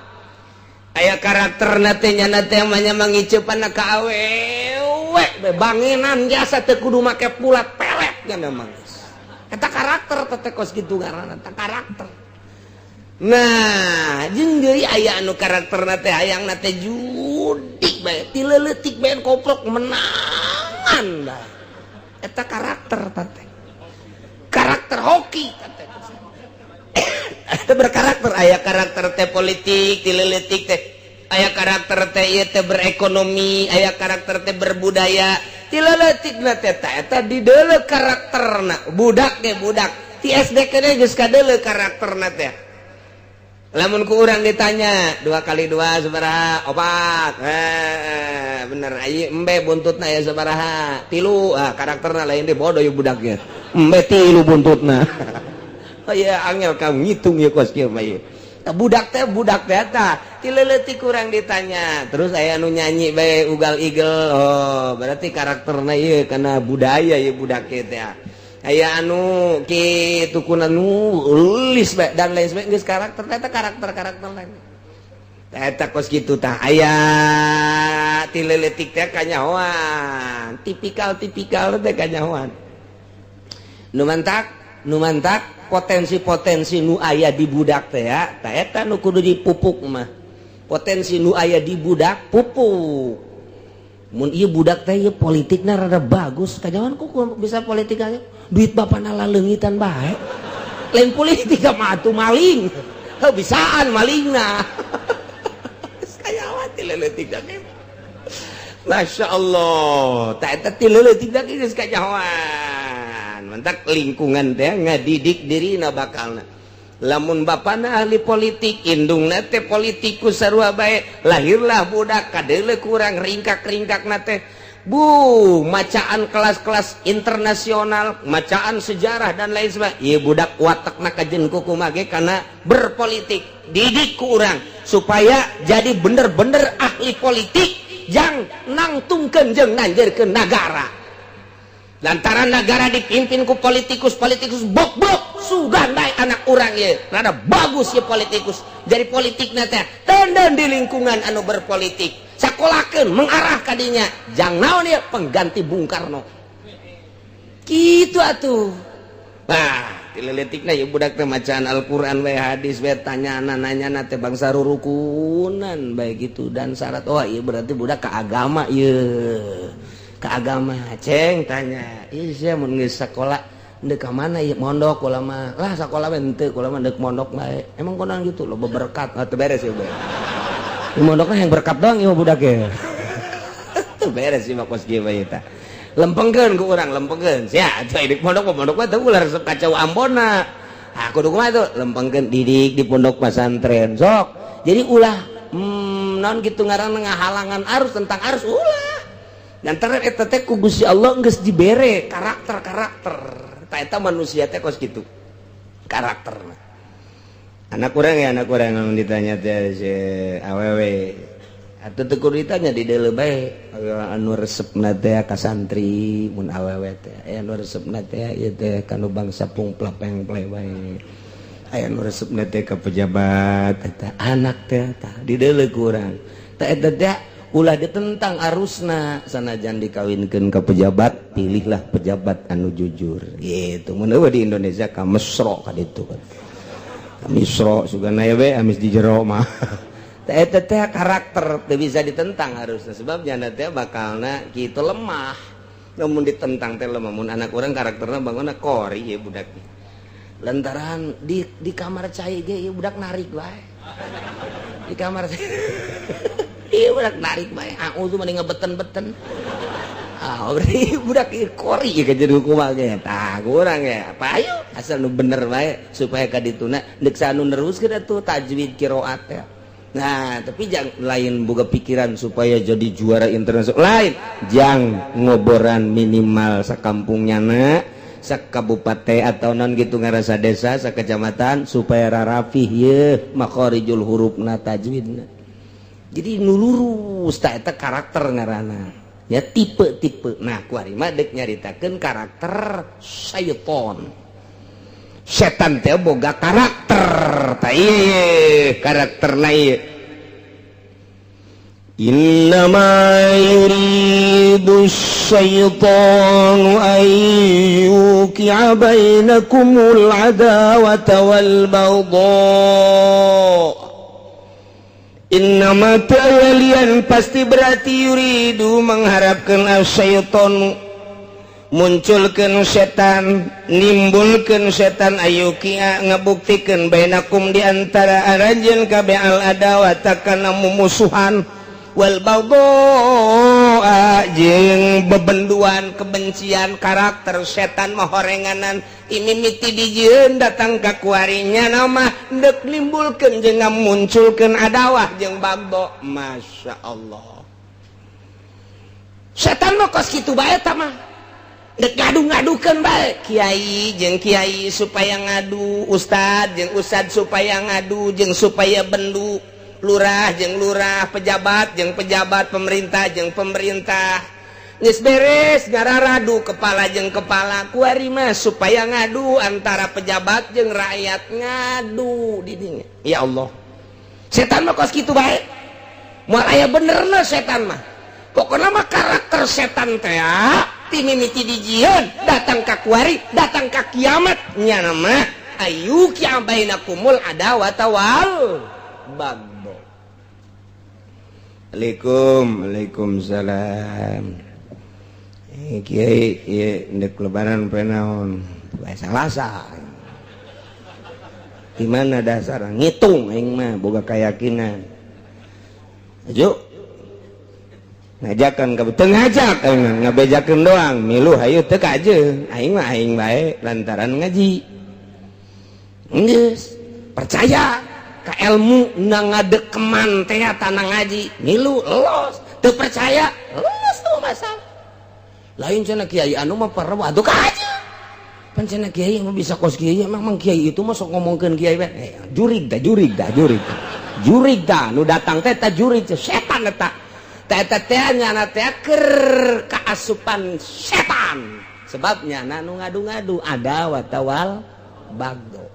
Aya karakter nate nyana teh manya mangiceupan ka awewe banginan jasa teu kudu make pulat pelet nya mangis eta karakter teh kos kitu ngaranna eta karakter. Nah jeung deui aya anu karakterna teh hayangna teh judik bae tileutik bae koplok menangan bae eta karakter teh karakter hoki teh itu berkarakter. Aya karakter teh politik tileutik teh aya karakter teh ieu teh berekonomi aya karakter teh berbudaya tileutik na teh eta di deuleu karakterna budak ge budak ti SD kene geus kadeuleu karakterna teh lamun ku urang ditanya 2 kali 2 sabaraha 4 bener ieu embe buntutna aya sabaraha 3 karakterna lain deh bodoh ieu budak ge tilu buntutna. Oh iya angel kamu ngitung ya kos kieu mah ieu. Budak teh eta ti leuleutik kurang ditanya. Terus aya anu nyanyi bae ugal igel. Oh, berarti karakterna ieu kana budaya ieu budak teh. Aya anu kitu kuna nulis bae dan lain sebagainya geus karakter eta karakter lain. Eta kos kitu tah aya ti leuleutik teh kanyahoan. Tipikal teh kanyahoan. Nu mantak potensi-potensi nu aya di budak teh ya, tah eta nu kudu dipupuk mah. Potensi nu aya di budak pupuk. Mun ieu budak teh ieu politikna rada bagus, kajawan ku bisa politik aja. Duit bapana laleungitan bae. Lain politik mah atuh maling. Heuh bisaan malingna. Kajawan ti leuletik da ge. Masya Allah, tah eta ti leuletik da ge geus kajawan. Mentak lingkungan teh ngadidik dirina bakalna. Lamun bapana ahli politik, indungna teh politikus sarua bae, lahirlah budak kadeule kurang ringkak-ringkakna teh. Bu, macaan kelas-kelas internasional, macaan sejarah dan lain sebagainya. Ieu budak watekna kajen kumaha ge kana berpolitik. Didik ku urang supaya jadi bener-bener ahli politik yang nangtungkeun jeung nanjeurkeun nagara. Lantaran negara dipimpin ku politikus bok-bok sugandai anak urang ye rada bagus ye politikus jadi politikna teh tenden di lingkungan anu berpolitik sakolakeun mengarah kadinya jang naon ye pengganti Bung Karno kitu atuh. Nah tileletikna ye budak teh macaan Al-Qur'an we hadis we tanyana teh bangsa rurukunan bae gitu dan syarat oh ieu berarti budak ka agama ieu ke agama ceng tanya iya mun geus sakola deuk ka mana ieu mondok ulah mah lah sakola we henteu ulah mah deuk mondok bae emang konon gitu lo berkat teu beres ya bae di mondokna yang berkat doang ieu budak ge teu beres ieu mah kos kieu bae eta lempengkeun ku urang lempengkeun sia cai di mondok mah teu ulah resep kacau Ambonna kudu kumaha tuh lempengkeun didik di pondok pesantren sok jadi ulah naon kitu ngaranna ngahalangan arus tentang arus ulah. Lantaran eta teh ku Gusti Allah geus dibere karakter. Tah eta manusia teh kos kitu. Karakterna. Anak urang anu ditanya teh si awewe. Atuh teu kudu ditanya di deuleu bae. Anu resepna teh ka santri mun awewe teh. Anu resepna teh ieu teh kanu bangsa pungplapeng bae. Aya anu resepna teh ka pejabat eta anak teh tah di deuleu ku urang. Tah eta teh ulah ditentang arusna sanajan dikawinkeun ka pejabat pilihlah pejabat anu jujur gitu mun di Indonesia ka mesro ka ditu kan ka misro sugana we amis di jero mah eta teh karakter teu bisa ditentang harusna sebab jana teh bakalna kitu lemah lamun ditentang teh lemah mun anak urang karakterna bangunna kori ya budak lantaran di kamar cai ge ieu budak narik wae di kamar iya budak narik bae aku tuh mending ngebeten berarti budak kori ya kejadian kumaha ge tah kurang ya apa ayo asal nu bener bae supaya ka dituna deuk sanu neruskeun atuh tajwid qiraat teh. Nah tapi jangan lain boga pikiran supaya jadi juara internasional lain jang ngoboran minimal sakampungnyana sakabupaten atau non gitu ngarasa desa sakecamatan supaya rarafih ye makharijul hurufna tajwidna. Jadi nulurus tak eta karakter ngaranna ya tipe nah kuari mah deuk nyaritakeun karakter syaiton setan teh boga karakter tah ieu karakterna ieu innama yuridu syaitanu an yuqi'a bainakumul adawata wal baghdha. Innama ta'alian pasti berarti yuridu mengharapkan syaiton munculkan setan nimbulkan setan ayukia ngabuktikeun bainakum diantara arajeun kabeh al adawata kana mumusuhan wal baghdha jeung bebenduan kebencian karakter setan mah horenganan imimiti dijieun datang ka kuarinya nama deuk nimbulkeun jeung ngamunculkeun adawah jeung baghdha. Masya Allah setan mah kos kitu bae eta mah dek ngadu-ngadukeun bae kiai jeung kiai supaya ngadu, ustad jeung ustad supaya ngadu, jeung supaya bendu, lurah jeung lurah, pejabat jeung pejabat, pemerintah jeung pemerintah. Geus beres ngararadu kepala jeung kepala, kuari mah supaya ngadu antara pejabat jeung rakyat, ngadu di dinya. Ya Allah. Setan mah kos kitu bae. Moal aya benerna setan mah. Pokokna mah karakter setan teh ti mimiti dijieun, datang ka kuari, datang ka kiamat nya mah ayu kia bainakumul adawata wal bagdo. Waalaikumsalam. Kiai ieu ndek lebaran poe naon? Poe Salasa. Di mana dasar ngitung aing mah boga keyakinan. Ajo ngajakan ka teu ngajak aing ngabejakeun doang, milu hayu teu kajeung. Aing mah aing bae lantaran ngaji. Geus percaya ka ilmu na ngadekeman teh tanah ngaji, milu elos, teu percaya elos tuh masalah. Lain cenah kiai anu mah pareu atuh kajeung. Pancena kiai mah bisa kos kiai, emang kiai itu mah sok ngomongkeun kiai bae. Jurig dah nu datang teh ta jurig setan eta. Eta teh nyana teh keur kaasupan setan. Sebab nyana nu ngadu-ngadu ada watawal bagdo.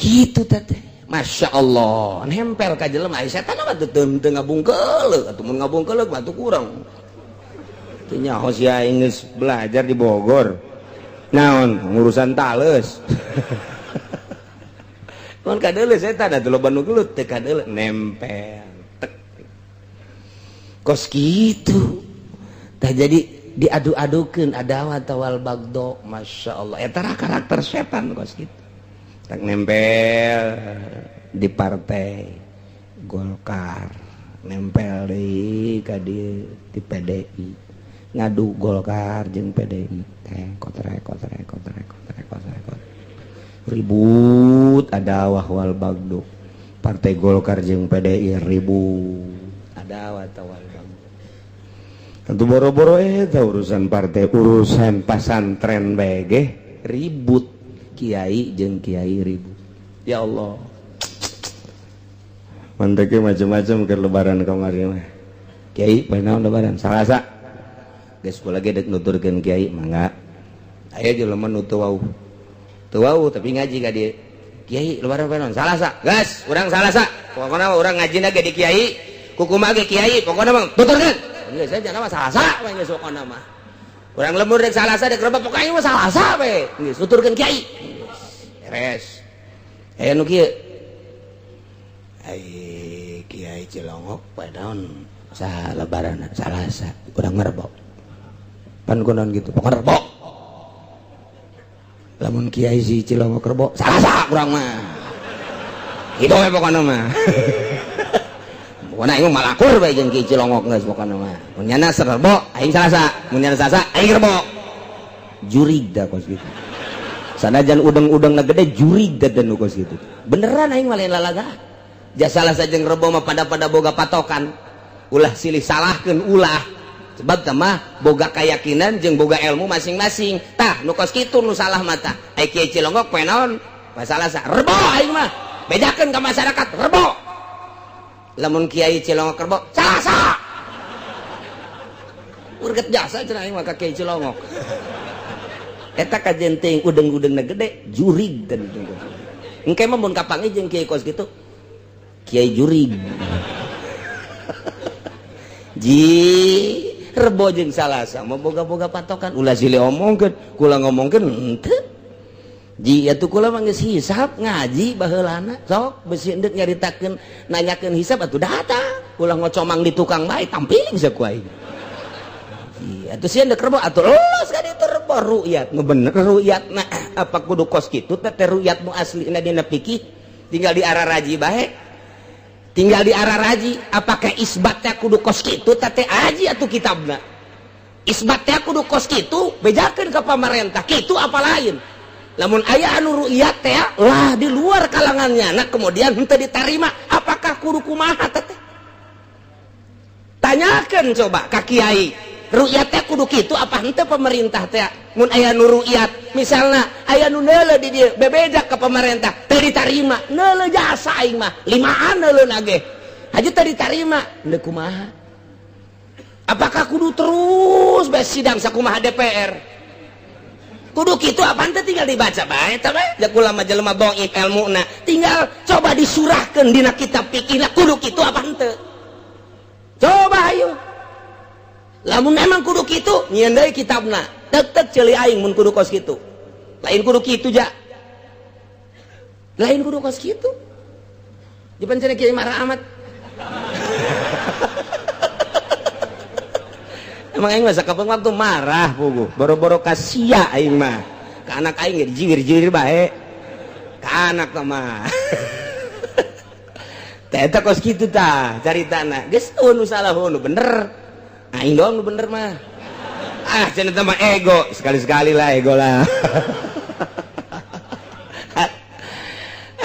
Kitu teh. Masya Allah, nempel ka jelema setan mah teu ngabungkeuleuh, atuh mun ngabungkeuleuh mah teu kurang. Teu nyaho si aing geus belajar di Bogor. Naon ngurusan tales. Mun kadeuleuh setan atuh loba nu gelut teh kadeuleuh nempel. Tek. Kos kitu. Tah jadi diadu-adukeun adawat wal bagdo, masyaallah. Eta karakter setan kos kitu. Tak nempel di partai Golkar, nempel deui ka di PDI. Ngadu Golkar jeung PDI teh kotrek ribut adawah wal bagdo. Partai Golkar jeung PDI ribut adawah wal bagdo. Tentu boro-boro eta urusan partai, urusan pasantren bae ge ribut, kiai jeung kiai ribut. Ya Allah, manteke macam-macam ke lebaran kamari mah. Kiai bae naon lebaran? Salasa. Geus kula ge dek nuturkeun kiai mangga. Aya jelema nu teu wau. Teu wau tapi ngaji ka dieu. Kiai lebaran poe naon? Salasa. Gas, urang salasa. Pokona urang ngajina ge di kiai, kukumaha ge kiai, pokona mah tuturkeun. Geus saja nama salasa we geus pokona mah. Urang lembur dek salasa dek rebab pokona mah salasa we. Geus tuturkeun kiai. Beres. Aya nu kieu. Ai kiai Cilongok poe naon? Saha lebaran salasa. Urang ngerebok. Pan kunaon gitu, pokoknya rebok. Lamun kiai si Cilongok rebok, salasa kurang mah. Itu we pokoknya mah. Pokoknya aing malakur bae jeung kiai Cilongok geus pokoknya mah. Mun nyana rebok, aing salasa. Mun nyana salasa, aing rebok. Jurig dah kos gitu. Sanajan udeng-udengna gede jurig dah nu kos gitu. Beneran aing mah lain lalaga. Jasa salasa jeung rebok mah pada boga patokan. Ulah silih salahkeun ulah. Sebab mah boga keyakinan jeung boga ilmu masing-masing. Tah nu kos kitu nu salah mata. Ai kiai Cilongok poe naon? Masalah rebo aing mah. Bedakeun ka masyarakat rebo. Lamun kiai Cilongok rebo, salasa. Urget jasa cenah aing mah ka kiai Cilongok. Eta kajen teuing udeng-udengna gede jurig teh. Engke mah mun kapangi jeung kiai kos kitu. Kiai jurig. Ji rebo jeung salasa mau boga-boga patokan ulah silih omongkeun kula ngomongkeun henteu ji atuh kula mah geus hisab ngaji baheulana sok besi endeuh nyaritakeun nanyakeun hisab atuh datang ulah ngocomang di tukang bae tampiling sa ku aing ji atuh sieun deuk rebo atuh los ka ditu rebo ru'yat nu bener ru'yatna apa kudu kos kitu teh ru'yat nu aslina dina fikih tinggal diararaji bae. Tinggal di arah raji, apakah isbatnya kudu kos kitu teh aji atuh kitabna. Isbatnya kudu kos kitu bejakeun ka pamarentah, kitu apa lain. Lamun aya anu ru'yat teh lah di luar kalangannya, nah kemudian henteu ditarima, apakah kudu kumaha teh? Tanyakeun coba ka kiai. ru'yat teh kudu kitu apa henteu pemerintah teh mun aya nu ru'yat misalna aya nu neuleuh di dieu bebeda ke pemerintah teu ditarima neuleuh jasa aing mah limaan neuleuh ge haji teu ditarima henteu kumaha apakah kudu terus bae sidang sakumaha DPR kudu kitu apa henteu tinggal dibaca bae tah bae da ulama jelema dhaif ilmuna tinggal coba disurahkeun dina kitab fikih kudu kitu apa henteu coba ayo lamun memang kudu kitu nyieun deui kitabna tetep ceuli aing mun kudu kos kitu lain kudu kitu ja lain kudu kos kitu dipancen Kiai marah amat emang aing mah sakapeng waktu marah puguh boro-boro ka sia aing mah ka anak aing ge dijiwir-jiwir bae ka anak mah teh eta kos kitu tah caritana geus nu salah nu bener aing doang nu bener mah cenah teh mah ego sekali-sekali lah ego lah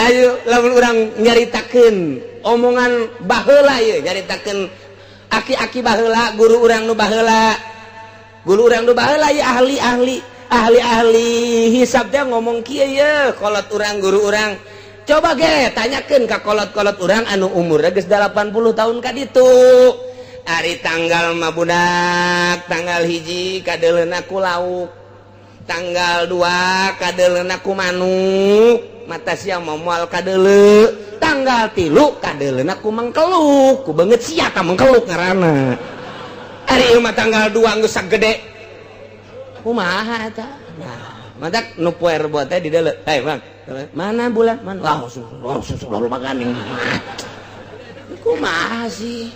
ayo lamun urang nyaritakeun omongan baheula ieu nyaritakeun aki-aki baheula guru urang nu baheula ieu ahli hisab teh ngomong kieu ye kolot urang guru urang coba ge tanyakeun ka kolot-kolot urang anu umurna geus 80 tahun ka ditu ari tanggal mah budak tanggal 1 kadeuleuna ku lauk tanggal 2 kadeuleuna ku manuk mata sia moal kadeuleu tanggal 3 kadeuleuna ku mangkeluk ku beungeut sia ka mangkeluk ngaranna ari ieu mah tanggal 2 geus sagede kumaha eta nah madak nu poe rebo teh di deuleu hei bang mana bulan mana sudah makan kumaha sih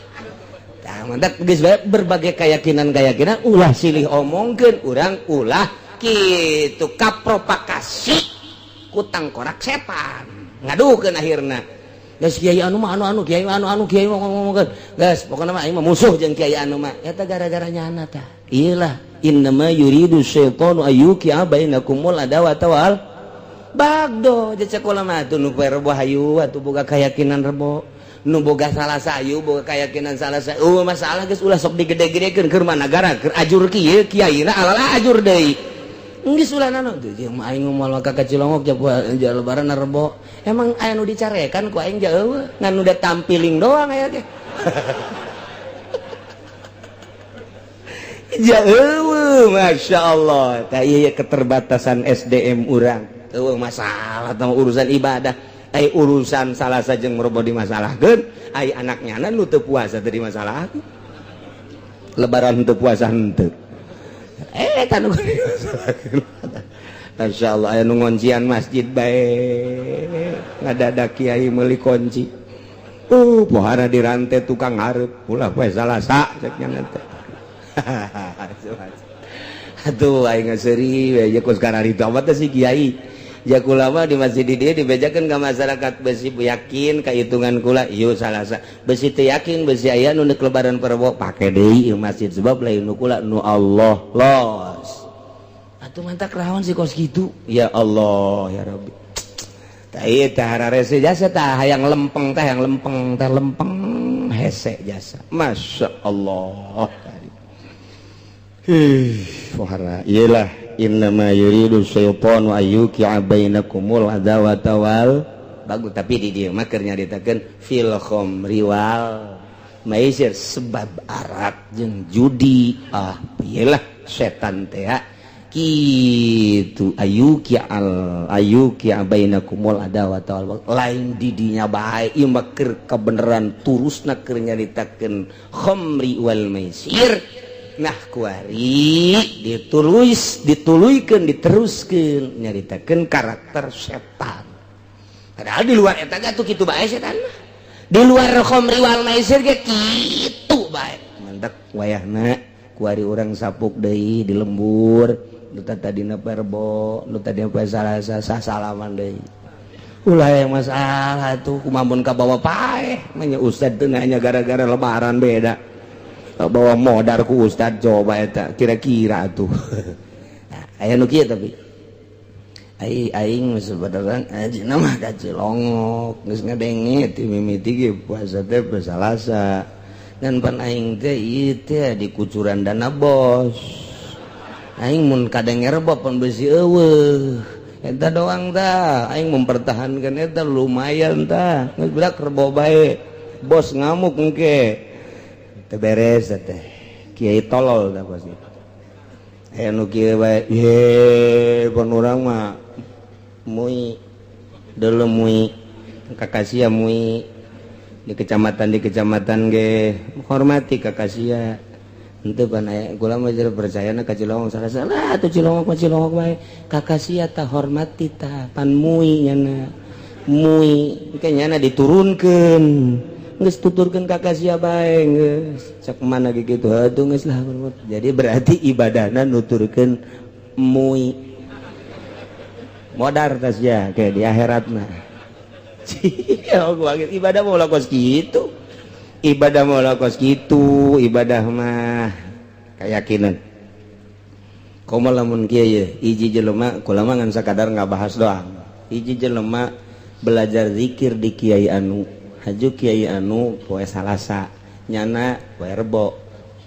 tah madak geus bae berbagai keyakinan ulah silih omongkeun urang ulah kitu kapropakasi ku tangkorak setan ngaduhkeun akhirna geus kiai anu mah anu kiai anu kiai ngomongkeun geus pokona mah aing mah musuh jeung kiai anu mah eta gara-gara nyana tah iyalah innama yuridu syaitanu ayyuqi'a bainakumul adawata wal bagdo jeung sekolah mah atuh nu poe rebo hayu atuh boga keyakinan rebo nu boga salah sayu boga keyakinan salah sayu masalah geus ulah sok digede-gedekeun keur managara keur ajur kieu kiaina alala ajur deui geus ulah naon teh jeung aing moal ka Cilongok ja lebaran rebo emang aya nu dicarekan ku aing ja eueuh ngan nu da tampiling doang aya teh ja eueuh masyaallah tah ieu keterbatasan SDM urang eueuh masalah tah urusan ibadah ai urusan salah sajeng meroboh dimasalahkeun ai anaknya nu teu puasa teu dimasalahkeun lebaran teu puasa henteu eta nu dimasalahkeun masyaallah aya nu ngoncian masjid bae ngadadak kiai meuli kunci pohara dirante tukang hareup ulah poe Salasa cek nya teh atuh aing seuri we kos kararito mah teh si kiai jakulama di masjid di dia dibejakeun ka masyarakat besi yakin ka hitungan kula ieu Salasa besi teu yakin besi aya nu neuk lebaran perebo pake deui ieu masjid sebab lain nu kula nu Allah los atuh mantak raon si kos kitu ya Allah ya Rabbi tah ieu teh hararese jasa tah hayang lempeng teh hayang lempeng teh lempeng hese jasa masyaallah pohara iyalah innama yuridu syaitanu ayyuqi'a bainakumul adawata wal bagus tapi di dieu mah keur nyaritakeun fil khamri wal maisir sebab arak jeung judi iyalah setan teh kitu ayyuqi'a bainakumul adawata wal lain di dinya bae ieu mah keur kabeneran turusna keur nyaritakeun khamri wal maisir nah kuari dituluykeun diteruskeun nyaritakeun karakter setan padahal di luar eta gatuh kitu bae setan mah di luar khamri wal maisir ge kitu bae mantep wayahna kuari urang sapuk deui di lembur nu tadina perbo nu tadina poe Salasa salaman deui ulah yang masalah tuh kumamun ka bawa paeh manya ustad teu nanya gara-gara lebaran beda bawa modar ku ustad coba eta kira-kira tuh nah, aya nu kieu tapi aing sebenarnya ajina mah ka Cilongok geus ngadenge ti mimiti ge puasa teh poe Salasa ngan pan aing teh ieu teh di kucuran dana bos. Aing mun kadang ngerebop pan besi eueuh. Eta doang tah aing mempertahankan eta lumayan tah. Geus bedak rebo bae. Bos ngamuk engke. Teu beres teh. Kiai tolol dah bos itu. Nu kieu bae ye pun urang mah mui deuleu mui kakasia mui di kecamatan ge hormati kakasia henteu pan aya kula mah jeung percayana ka Cilongok salah atuh Cilongok mah Cilongok bae kakasia tah hormati tah pan mui nyana mui engke nyana diturunkeun geus tuturkeun kakasia bae geus cak mana ge kitu atuh geus lah jadi berarti ibadahna nuturkeun mui modar tas ya kayak di akhirat mah ibadah mau lakos gitu ibadah mau lakos gitu ibadah mah keyakinan komo lamun kieu ye hiji jelema kula mah ngan sakadar ngabahas doang hiji jelema belajar zikir di kiai anu haju kiai anu poe Salasa nyana poe Rebo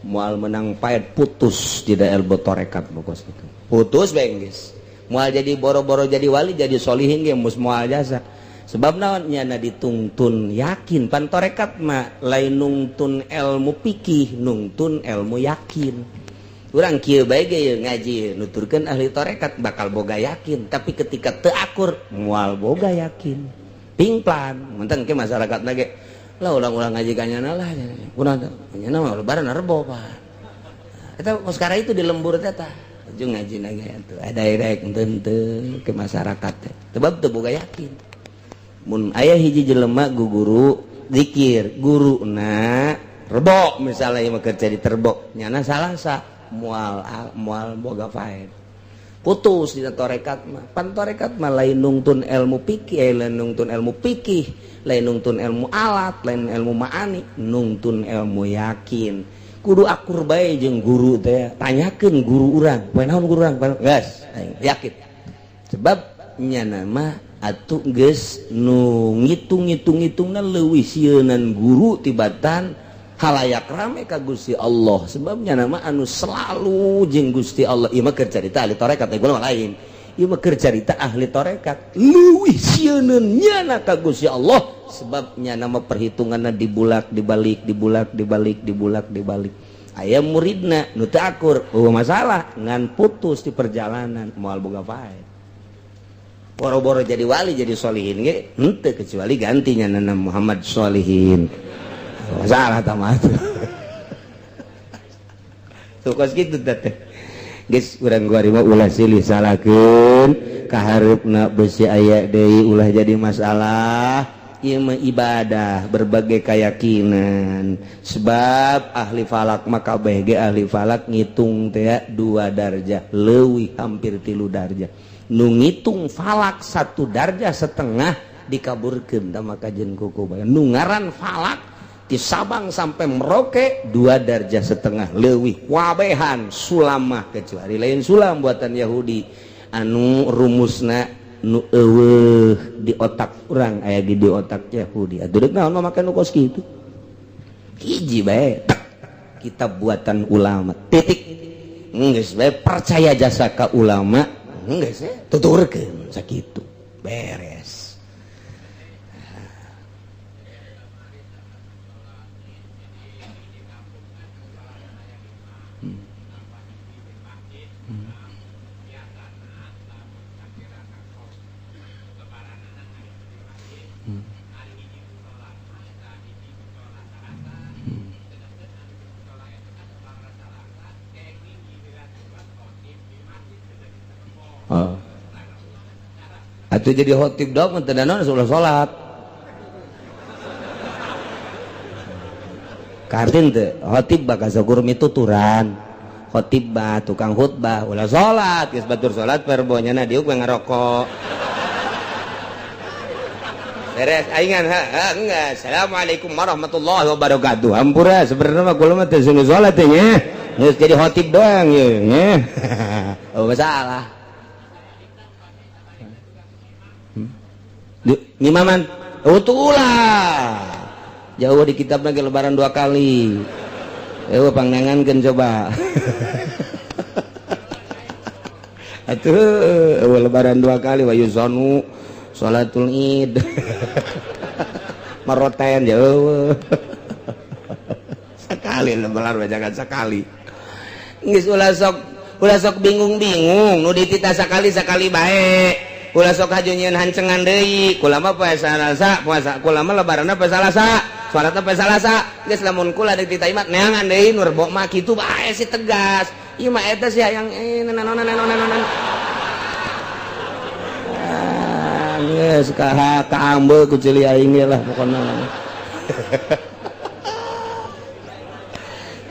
moal menang paet putus di daerah botorekat bokos itu putus bae geus moal jadi boro-boro jadi wali jadi solihin ge mus moal jasa sebab naon nyana ditungtun yakin pan torekat mah lain nungtun ilmu pikih nungtun ilmu yakin urang kieu bae ge ngaji nuturkeun ahli torekat bakal boga yakin tapi ketika teu akur moal boga yakin pingplan mentang ke masyarakat ge lah ulang-ulang ngaji kanyana lah kunaon nyana mah lebaran rebo Pak eta sekarang itu di lembur teh tah ujung ngaji nage atuh ada irek henteu ke masyarakat teh sebab teu boga yakin mun aya hiji jelema guru zikir guruna rebo misalnya ieu mah keur jadi terbo nyana Salasa moal boga faed putus di torekat mah pan torekat mah lain nungtun ilmu fikih lain nungtun ilmu fikih lain nungtun ilmu alat lain ilmu maani nungtun ilmu yakin kudu akur bae jeung guru teh tanyakeun guru urang poe naon guru urang geus yakin sebab nyana mah atuh geus nu ngitung-ngitungna leuwih sieunan guru tibatan halayak rame ka Gusti Allah sebabnya nama anu selalu jeung Gusti Allah ieu mah keur carita ahli tarekat gua mah lain ieu mah keur carita ahli tarekat leuwih sieunun nyana ka Gusti Allah sebabnya nama perhitunganna dibulak dibalik aya muridna nu teu akur masalah ngan putus di perjalanan moal boga faed boro-boro jadi wali jadi solihin ge henteu kecuali gantinya nana Muhammad solihin masalah tamat sukos gitu teh geus urang gua mah ulah silih salakeun kahareupna beusi aya deui ulah jadi masalah ieu mah ibadah berbagai keyakinan sebab ahli falak mah kabeh ge ahli falak ngitung teh 2 darjah leuwih hampir 3 darjah nu ngitung falak 1 darjah setengah dikaburkeun da maka jeung kuku bae nu ngaran falak di Sabang sampai Merauke 2 darjah setengah leuwih wabehan sulamah kecuali lain sulam buatan Yahudi anu rumusna nu eueuh di otak urang aya di otak Yahudi atuh deuk naon mah make nu kos kitu hiji bae kitab buatan ulama titik geus bae percaya jasa ka ulama geus tuturkeun sakitu beres. Atuh jadi khotib dog teu naon salat. Kartin teh khotib bakal sakur mituturan. Khotib bah tukang khutbah ulah salat, geus batur salat perbonya na diuk ngarokok. Beres aingan enggak. Assalamualaikum warahmatullahi wabarakatuh. Hampura sebenarnya mah kula mah teu sungguh salat teh nya. Geus jadi khotib doang ye nya. Oh masalah. Ngimaman utulah jauh di kitab lagi lebaran 2 kali. Pangnangankeun coba. Atuh lebaran 2 kali wa yuzanu salatul id. Maroten jauh. Sekali lebaran bacakan sekali. Geus ulah sok bingung-bingung nu ditita sakali bae. Ulah sok hajunyeun hancengan deui. Kula mah poe Salasa, kula mah lebaranna poe Salasa. Salatna poe Salasa. Geus lamun kula ditita imat neangan deui nu rebo mah kitu bae sih tegas. Ieu mah eta sih hayang nanon. Geus kaambeul ku ceuli aing lah pokona.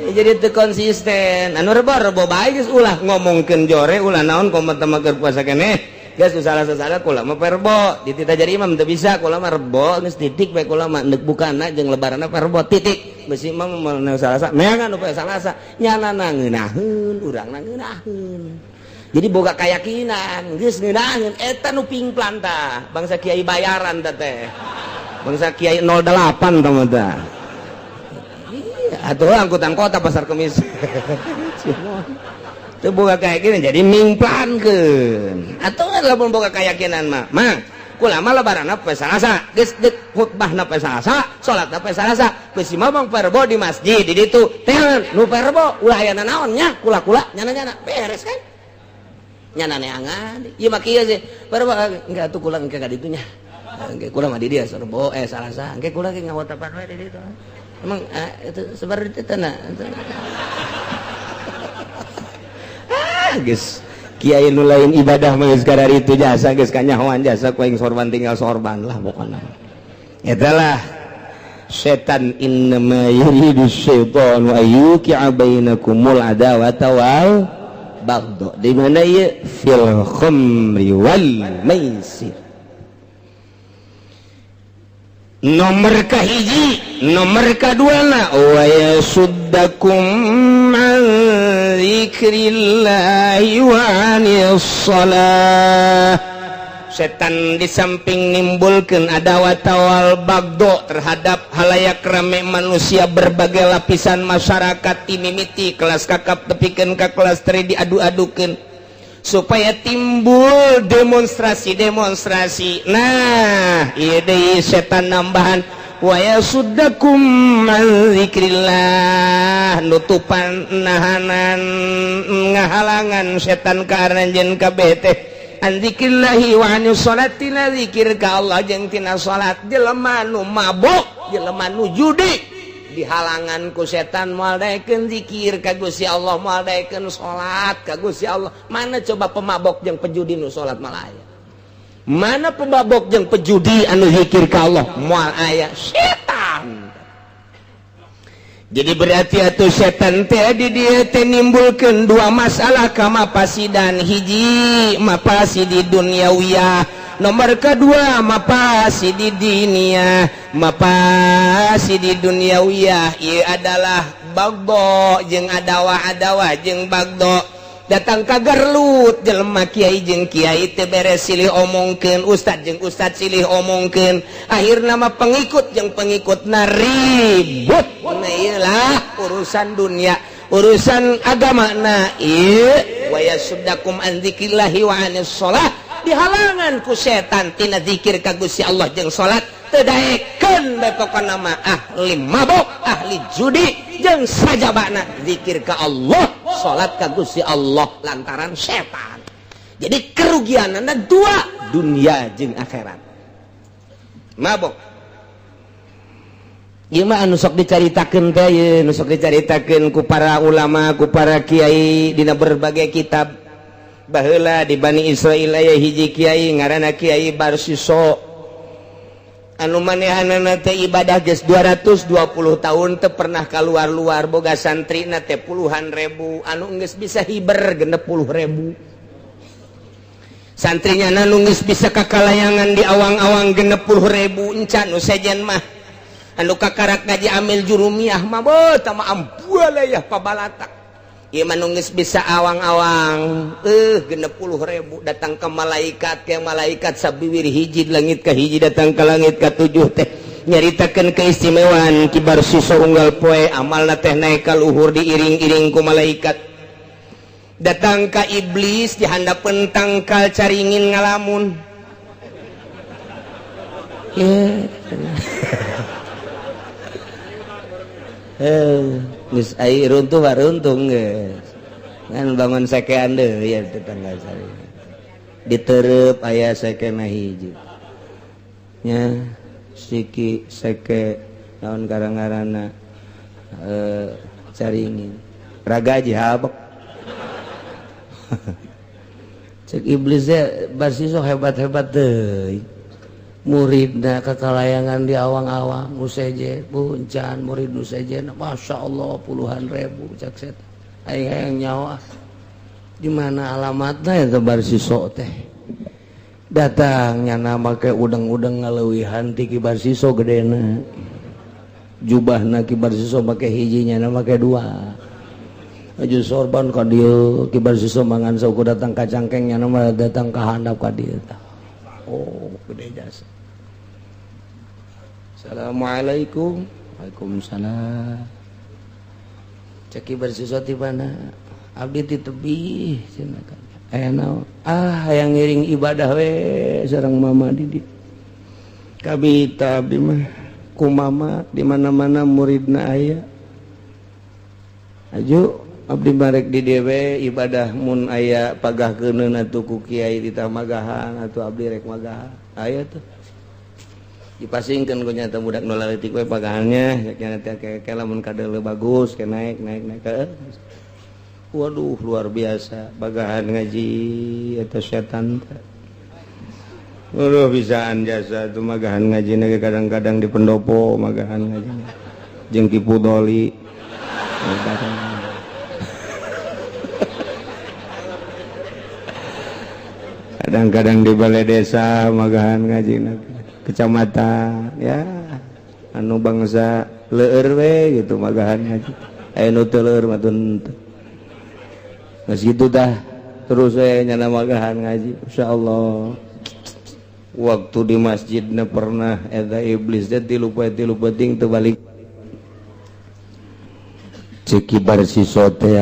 Jadi teu konsisten. Anu rebo bae geus ulah ngomongkeun jore ulah naon komentar keur puasa keneh. Geus salah kula mah perbo. Ditita jadi imam teu bisa kula mah rebo geus titik bae kula mah neuk bukana jeung lebaranna perbo titik. Beusi imam mah Salasa. Neangan nu poe Salasa. Nyanana ngeunaheun, urangna ngeunaheun. Jadi boga keyakinan geus ngeunaheun eta nu pingplan tah. Bangsa kiai bayaran tah teh. Bangsa kiai 08 tah mah tah. Atuh angkutan kota pasar Kemis. Itu boga keyakinan jadi mingplankeun. Atuh lamun boga keyakinan mah. Kula mah lebaranna poe Salasa, geus deuk khutbahna poe Salasa, salatna poe Salasa. Geus imam perbo di masjid di ditu. Teh nu perbo ulah aya naon nya kula-kula nyana-nyana beres kan. Nyana neangan. Ieu mah kieu sih. Perbo engke atuh kula engke ka ditu nya. Engke kula mah di dieu sorbo Salasa. Engke kula ge ngawotapan we di ditu. Emang itu sebar di tanah guys kiai nu lain ibadah mah geus kadari itu jasa geus kanyahoan jasa ku aing sorban tinggal sorban lah pokona etalah setan innama yuridu syaitanu ayyuqi'a bainakumul adawata wal baghdha di mana ieu fil khamri wal maisir. Nomor kahiji, nomor kaduana wa yasuddakum an dzikrillahi wa anis shalah. Setan di samping nimbulkeun adawat wal bagdo terhadap halayak rame manusia berbagai lapisan masyarakat timimiti kelas kakap tepikeun ka kelas teri diadu-adukeun supaya timbul demonstrasi. Nah ieu deui setan nambahan wa yasuddakum an dzikrillah nutupan nahanan ngahalangan setan ka aranjeun kabeh teh an dzikrillahi wa anis sholati na zikir ka Allah jeung tina salat. Jelema nu mabok, jelema nu judi dihalangan ku setan moal daekeun zikir ka Gusti Allah, moal daekeun salat ka Gusti Allah. Mana coba pemabok jeung pejudi nu salat moal aya? Mana pemabok jeung pejudi anu zikir ka Allah moal aya? Setan. Jadi berarti atuh setan teh di dieu teh nimbulkeun dua masalah ka mapasidan. Hiji mapasidi dunyawiyah, nomor kedua mapasidi diniyah. Mapasidi dunyawiyah ieu adalah bagdo jeung adawa jeung bagdo. Datang ka Garlut jelema kiai jeung kiai teh beres silih omongkeun, ustad jeung ustad silih omongkeun, akhirna mah pengikut jeung pengikutna ribut. Nah ieulah urusan dunia, urusan agama. Nah ieu wa yasuddakum an dzikrillahi wa anis shalah, dihalangan ku setan tina zikir ka Gusti Allah jeung salat. Teu daekeun bae pokona mah ahli mabok, ahli judi jeung sajabana zikir ka Allah, salat ka Gusti Allah lantaran setan. Jadi kerugianna dua, dunia jeung akhirat. Mabok ieu mah anu sok dicaritakeun teh ieu, anu sok dicaritakeun ku para ulama, ku para kiai dina berbagai kitab. Baheula di Bani Israil aya hiji kiai ngaranna Kiai Barsiso. Anu manehanana teh ibadah geus 220 tahun teu pernah kaluar-luar, boga santrina teh puluhan ribu, anu geus bisa hiber 60.000. Santrinya anu geus bisa kakalayangan di awang-awang 60.000 encan nu sejen mah. Anu kakarak ngaji amil jurumiyah mah beuh tah mah ambualeuh pabalatak. Ieu mah nu geus bisa awang-awang 60.000 datang ke malaikat sabiwir hiji langit ka hiji datang ke langit ka 7 teh nyaritakeun keistimewaan kibar siso unggal poe amalna teh naik ka luhur diiring-iring ku malaikat datang ka iblis di handapeun tangkal caringin ngalamun geus ai runtuh waruntung geus ngan bangun sakean deui ya tetangga sari ditereup aya sakena hiji nya siki seke naon karangarana caringin raga aja habak cek iblisnya basiso hebat-hebat deui muridna kakalayangan di awang-awang museje puncan murid museje masya Allah puluhan ribu cek set aing nyawa di mana alamatnya ya basiso teh datangnya nama ke udang-udang ngaleuwihan ti kibar siso gedena jubahna kibar siso make hijinya nama ke dua aju sorban ka dieu kibar siso mangan sauku datang ka cangkengnya nama datang ka handap ka dieu oh gede jasa. Assalamualaikum. Waalaikumsalam. Cek kibar siso ti mana abdi ti tebih cenah kan aya naon hayang ngiring ibadah we sareng mama di kabita abdi mah ku mama di mana-mana muridna aya aju abdi barek di dieu we ibadah mun aya pagahkeun atuh ku kiai ditah magahan atuh abdi rek magahan aya tuh dipasingkeun ku nya teh budak nu leutik we pagahannya nya teh ke lamun kadeuleu bagus ke naik ke waduh luar biasa bagahan ngaji eta setan teh waduh bisaan jasa tuh magahan ngaji nage kadang-kadang di pendopo magahan ngaji jeung Kipu Doli kadang-kadang di balai desa magahan ngaji kecamatan ya anu bangsa leueur we gitu magahan ngaji aya nu teu leueur mah teu geus kitu tah terus we nyana magahan ngaji insyaallah waktu di masjidna pernah eta iblis teh tilu penting teu balik cek kibar siso teh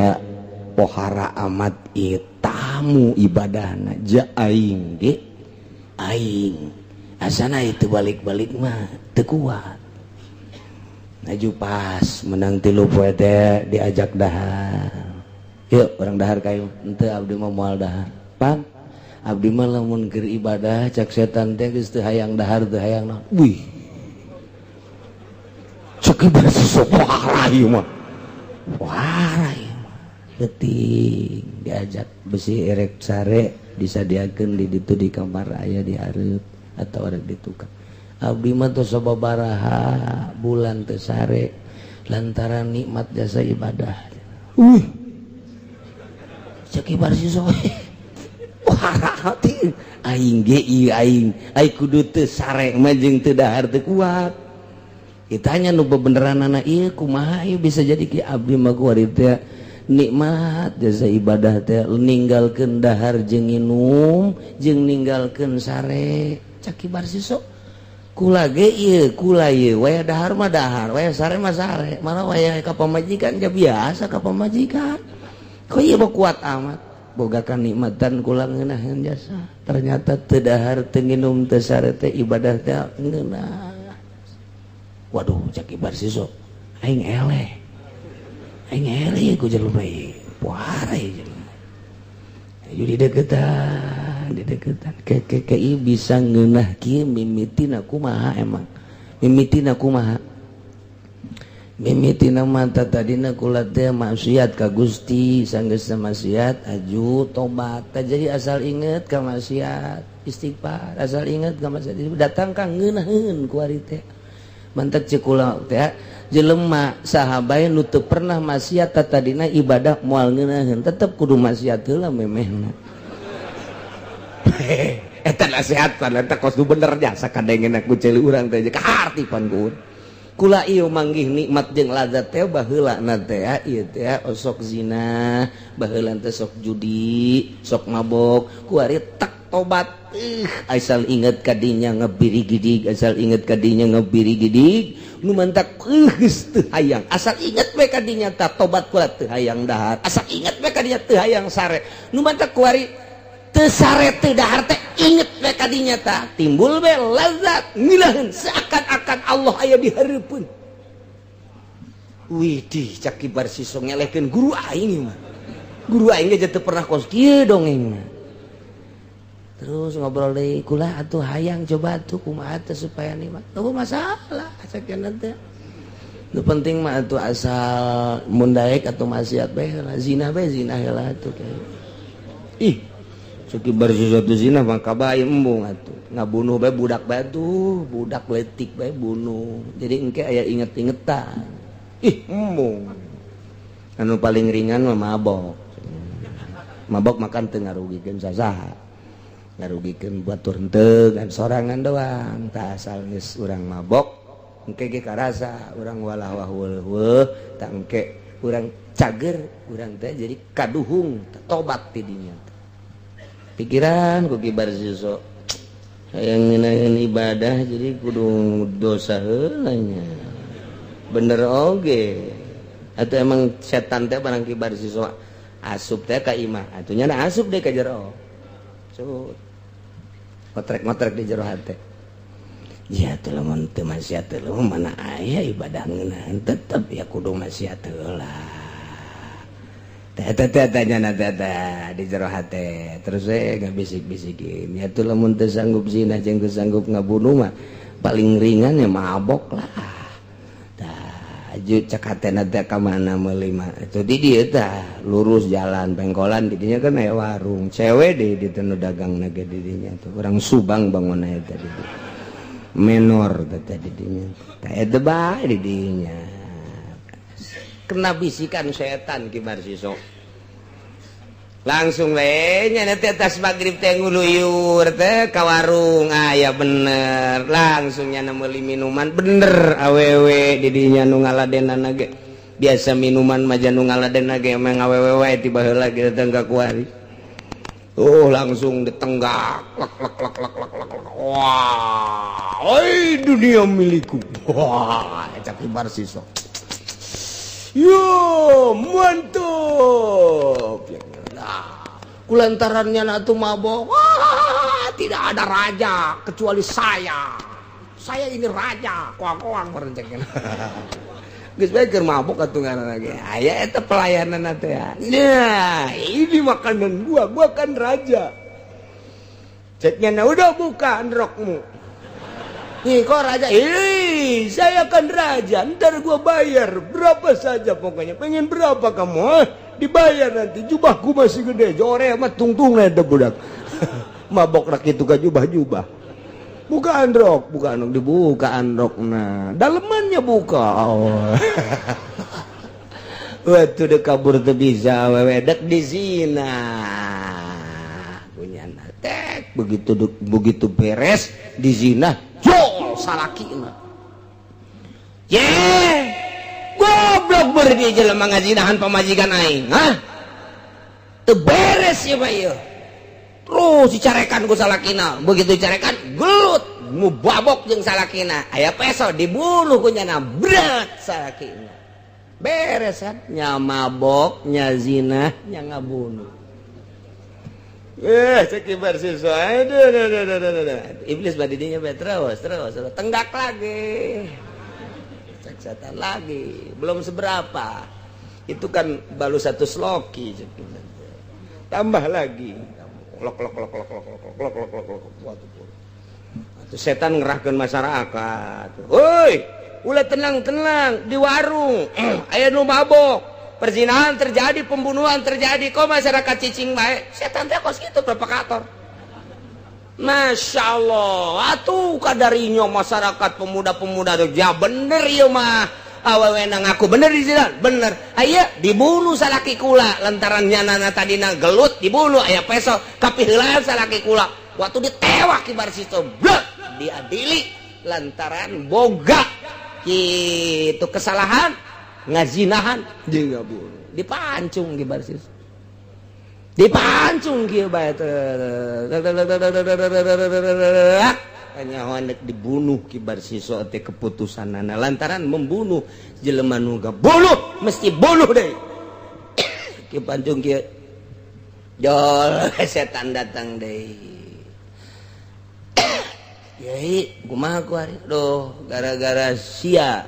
pohara amat ieu tamu ibadahna ja aing ge aing asana itu balik-balik mah teu kuat ngaju pas menang tilu poe teh diajak dahar yuk orang dahar kayu ente abdi mah moal dahar pan abdi mah lamun keur ibadah cak setan teh geus teu hayang dahar teu hayang naon wih cek ibadah sesoparah ieu mah wah ieu mah geuting diajak besi erek sare disadiakeun di ditu di kamar aya di hareup atau rek di tukang abdi mah teu sababaraha bulan teu sare lantaran nikmat jasa ibadah cek kibar siso wah aing ge ieu aing kudu teu sare mah jeung teu dahar teu kuat kitanya nu bebeneranana ieu kumaha ieu bisa jadi ki abdi mah kuari teh nikmat jasa ibadah teh ninggalkeun dahar jeung nginum jeung ninggalkeun sare cek kibar siso kula ge ieu kula ieu waya dahar mah dahar waya sare mah sare malah waya ka pamajikan ge biasa ka pamajikan kok ieu kuat amat bogakan nikmatan kula ngeunaheun jasa ternyata teu dahar teu nginum teu sare teh ibadah teh ngeunah waduh cek kibar siso aing eleh ku jelema ieu puara ieu jadi deketan ke ieu bisa ngeunah kieu mimitina kumaha emang mimitina kumaha mimitina mata tadina kula teh maksiat ka Gusti sanggeus maksiat aju tobat jadi asal inget ka maksiat istighfar asal inget ka maksiat datang ka ngeunaheun ku ari teh mantek cek kula teh jelema saha bae nu teu pernah maksiat tadina ibadah moal ngeunaheun tetep kudu maksiat heula memehna eta nasehat eta kos bener jasa kadengena ku ceuli urang teh kahartipan ku kula ieu manggih nikmat jeung lazat teh baheulana teh ieu teh sok zina baheulana teh sok judi sok mabok ku ari tek tobat asal inget kadinya ngebiri gidig asal inget kadinya ngebiri gidig nu mantak geus teu hayang asal inget we kadinya tah tobat kula teu hayang dahar asal inget we kadinya teu hayang sare nu mantak kuari teu sare teu dahar teh inget we kadinya tah timbul we lazat ngilaheun seakan-akan Allah aya di hareupeun. Widih cak kibar siso ngelehkeun guru aing mah. Guru aing ge teu pernah kos kieu dongeng mah. Terus ngobrol deui kula atuh hayang coba atuh kumaha teh supaya nikmat. Teu masalah sakeuna teh. Nu penting mah atuh asal mun daek atuh maksiat bae heula, zina bae zina heula atuh kae. Ih, cak kibar siso teh zina mah kabae embung atuh. Ngabunuh bae budak bae tuh, budak leutik bae bunuh. Jadi engke aya inget-ingetan. Ih, embung. Anu paling ringan mah mabok. Mabok makan teu ngarugikeun sasaha. Ngarugikeun batur henteu ngan sorangan doang. Tah asal geus urang mabok, engke ge karasa urang walah wah tah engke urang cager, urang teh jadi kaduhung, tobat ti dinya. Pikiran ku kibar siso. Hayang ngeunaheun ibadah jadi kudu dosa heula nya. Bener oge atau emang setan teh barang kibar siswa asup teh ka imah atunya na asup deh ka jero cut ngotrek-ngotrek di jero hate ya teh lamun teu maksiat teh mana aya ibadah ngeunaheun tetep ya kudu maksiat heula teh tanya teh di jero hate terus we ngabisik-bisikin ya teh lamun teu sanggup zina jeung teu sanggup ngabunuh mah paling ringan ya mabok lah. Aju cek hatena teh ka mana meuli mah itu di dieu tah lurus jalan pengkolan di dinya kan aya warung cewek deui di teu dagangna ge di dinya tuh urang Subang bangun aya tadi menor teh di dinya tah eta bae di dinya kena bisikan setan kibar siso langsung we nya teh tas magrib teh nguluyur teh ka warung aya bener langsung nya meuli minuman bener awewe di dinya nu ngaladenana ge biasa minuman mah nu ngaladenna ge emang awewe wae tiba heula ge tengah kuari langsung ditenggak lek wah oi dunia milikku wah eta kibar siso yo mantap kulantarannya atuh mabok tidak ada raja kecuali saya ini raja koang-koang merencengkeun geus bae keur mabok atuh ngaranna ge aya eta pelayanan teh ya nah ini makanan gua kan raja ceknya udah buka rokmu nih kok raja saya kan raja ntar gua bayar berapa saja pokoknya pengen berapa kamu dibayar nanti jubahku masih gede jore mah tungtung ada budak mabok rak itu ka jubah buka androk dibuka androk nah dalemannya buka waktu dek kabur teu bisa wewe dek di zina punya natek begitu beres di zina jol salakina goblok berdi jelema ngazinahan pamajikan aing hah teu beres ya bae terus dicarekan ku salakina begitu dicarekan gelut mubabok jeung salakina aya peso dibunuh ku nyana berat salakina beres kan nya mabok nya zina nya ngabunuh cek kibar siswa aduh iblis badidinya bae terus tenggak lagi setan lagi belum seberapa itu kan baru satu sloki tambah lagi lok itu setan ngerahkeun masyarakat woi ulah tenang di warung aya nu mabok perzinahan terjadi pembunuhan terjadi kok masyarakat cicing bae setan teh kos kitu provokator Masya Allah atuh kadarinya masyarakat pemuda-pemuda tuh ya bener ya mah awewe ngaku bener di sini bener aya dibunuh salaki kula lantaran nyanana tadina gelut dibunuh aya peso tapi heula salaki kula waktu ditewak kibar situ blek diadili lantaran boga kitu kesalahan ngazinahan jeung ngabunuh dipancung kibar situ dipancung kieu bae nyawa dibunuh kibar siso teh keputusanana lantaran membunuh jelema nu bunuh mesti bunuh deui kieu pancung kieu jol setan datang deui Kiai kumaha ku ari doh gara-gara sia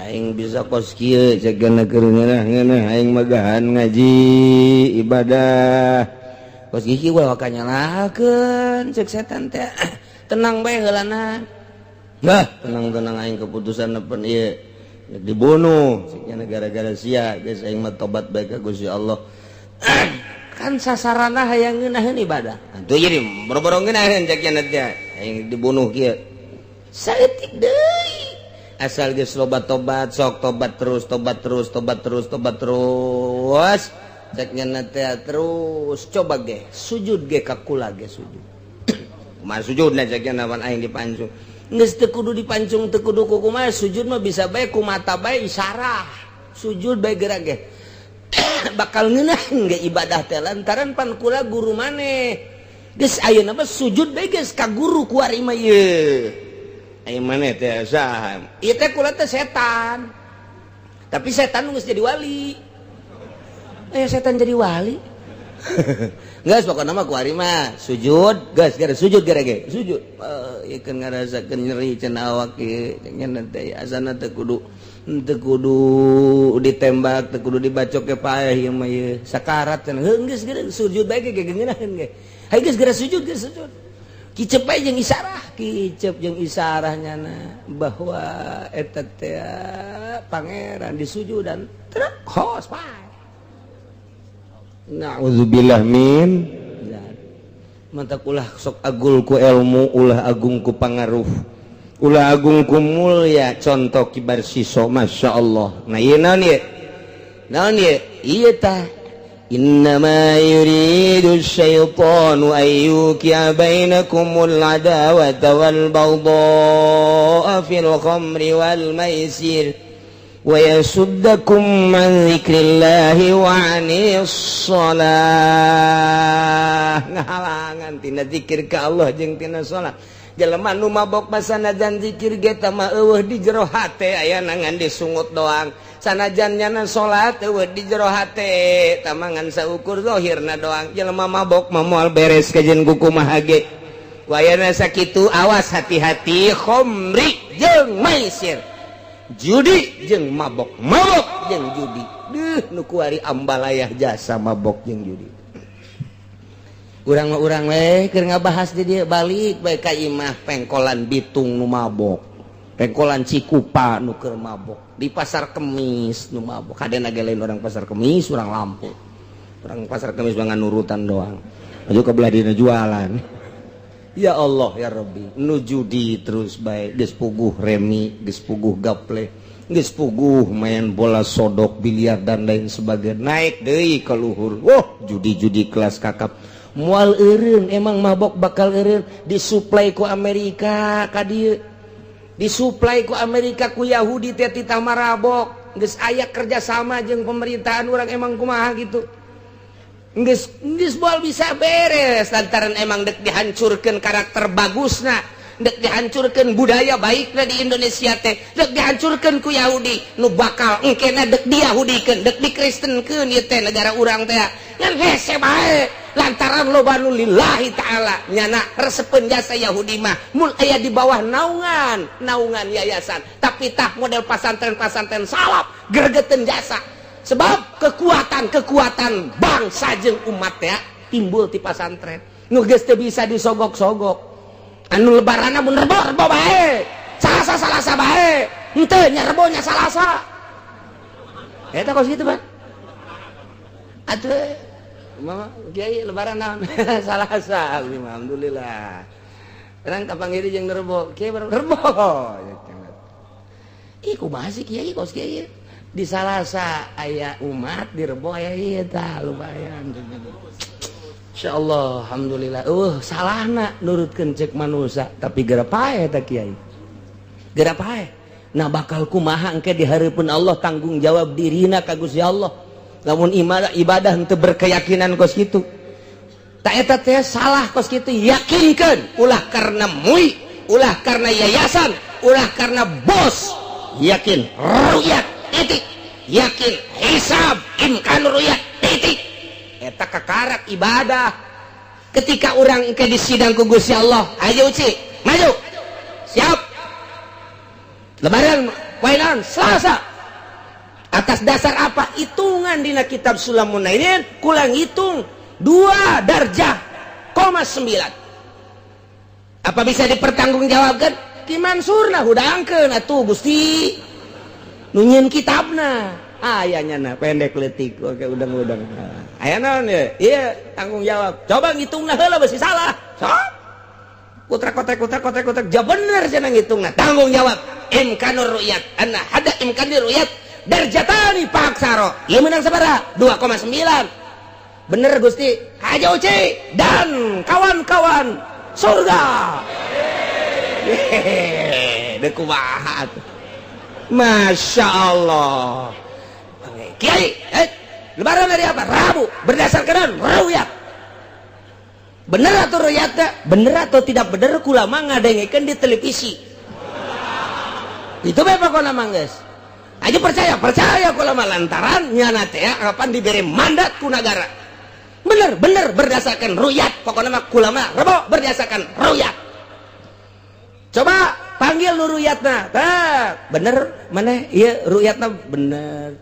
aing bisa kos kieu cegana keur ngeunah aing magahan ngaji ibadah kos kieu we wakanyalakeun cek setan teh tenang bae heulana nah tenang-tenang aing keputusan nepen ieu dibunuh cegana gara-gara sia geus aing mah tobat bae ka Gusti Allah kan sasarana hayang ngeunaheun ibadah atuh jadi boro-boro ngeunaheun cek cenah teh aing dibunuh kieu saeutik deui asal geus loba tobat sok tobat terus cek nya teh terus coba ge sujud ge ka kula ge sujud kumaha sujudna cek nya naon aing dipancung geus teu kudu dipancung teu kudu kumaha sujud mah bisa bae ku mata bae isyarah sujud bae geura ge bakal ngeunaheun ge ibadah teh lantaran pan kula guru maneh geus ayeuna mah sujud bae geus ka guru ku ari mah ieu aing maneh teh saha ieu teh kula teh setan tapi setan geus jadi wali setan jadi wali geus pokona mah ku ari mah sujud geus gara sujud gara ge sujud ieu keun ngarasakeun nyeri cenah awak ieu nya teh asana teh kudu ditembak teu kudu dibacok ke paeh ieu mah ieu sakarat cenah geus gara sujud bae ge ngeunaheun ge hayu geus gara sujud kicep bae jeung isarah nyana bahwa eta teh pangeran disujudan terus hos pae na'udzubillah min mantap ulah sok agul ku ilmu ulah agung ku pangaruh ulah agung ku mulya contoh kibar siso masyaallah nah ieu naon ieu ieu tah innama yuridu syaitanu ayyuki'a bainakumul adawata wal baghdha'a fil khamri wal maisir wa yasuddakum an dzikrillahi wa 'anis shalah ngahalangan tina zikir ka Allah jeung tina salat jelema nu mabok sanajan zikir ge tah mah eueuh di jero hate aya nangan disungut doang sanajan nyana salat eueuh di jero hate tah mangan saukur zahirna doang jelema mabok mah moal beres kajen kumaha ge wayana sakitu awas hati-hati khamri jeung maisir judi jeung mabok jeung judi nu kuari ambalayah jasa mabok jeung judi urang we keur ngabahas di dieu balik bae ka imah pengkolan bitung nu mabok pengkolan Cikupa nu keur mabok di pasar Kemis nu mabok kadena ge lain orang pasar Kemis urang Lampu orang pasar Kemis bangan nurutan doang aju ka belah dina jualan ya Allah ya Rabbi nu judi terus bae geus puguh remi geus puguh gaple geus puguh main bola sodok biliar dan lain sebagainya naik deui ka luhur judi-judi kelas kakap mual eureun emang mabok bakal eureun disuplai ku Amerika ka dieu disuplai ku Amerika ku Yahudi teh titah marabok geus aya kerjasama jeung pemerintahan urang emang kumaha gitu geus moal bisa beres lantaran emang dek dihancurkeun karakter bagusna dek dihancurkeun budaya baikna di Indonesia teh dek dihancurkeun ku Yahudi nu bakal engkena dek diyahudikeun dek dikristenkeun ieu teh negara urang teh ngan hese bae lantaran loba nu lillahi ta'ala nyana resepeun jasa Yahudi mah mul aya di bawah naungan yayasan tapi tah model pasantren salap gregeteun jasa sebab kekuatan bangsa jeung umat ya timbul ti pasantren nu geus teu bisa disogok-sogok anu lebaranna mun rebo bae salasa bae henteu nya rebonya salasa eta kos kitu Pak atuh mama kiai lebaran naon salasa alhamdulillah urang kapanggiri jeung rebo kiai rebo ih kumaha sih kiai kos kiai di salasa aya umat di rebo aya ieu tah lumayan insyaallah alhamdulillah salahna nurutkeun cek manusia tapi gara pae tah kiai gara pae nah bakal kumaha engke di hareupeun Allah tanggung jawab dirina ka Gusti Allah lamun ibadah henteu berkeyakinan kos kitu tak eta teh salah kos kitu yakinkeun ulah karena mui ulah karena yayasan ulah karena bos yakin ru'yat titik yakin hisab imkan ru'yat titik eta kakarak ibadah ketika orang engke di sidang ku Gusti Allah ayo uci maju siap lebaran poenan Selasa atas dasar apa hitungan dina kitab Sulamun Nainin kulang hitung 2 darjah, 9 apa bisa dipertanggungjawabkan Ki Mansur nah hudangkeun atuh Gusti nunyin kitabna ayahnya nah pendek letik oke udang-udang aya naon ya iya tanggung jawab coba ngitungna heula besi salah sok kotek jawab bener cenah ngitungna tanggung jawab imkanur ru'yat anna hada imkanir ru'yat darjatani paksaro ieu menang sabaraha 2,9 bener Gusti haja uci dan kawan-kawan surga deu kumaha Masya Allah Kiai lebaran dari apa? Rabu berdasarkan ru'yat bener atau ru'yatnya? Bener atau tidak bener kula mah ngadengikeun di televisi itu bae pokona mah geus aja percaya kula mah lantaran nyana teh kapan diberi mandat ku nagara bener berdasarkan ru'yat pokona mah kula mah rebo berdasarkan ru'yat coba panggil nu ru'yatna tah bener maneh ieu ru'yatna bener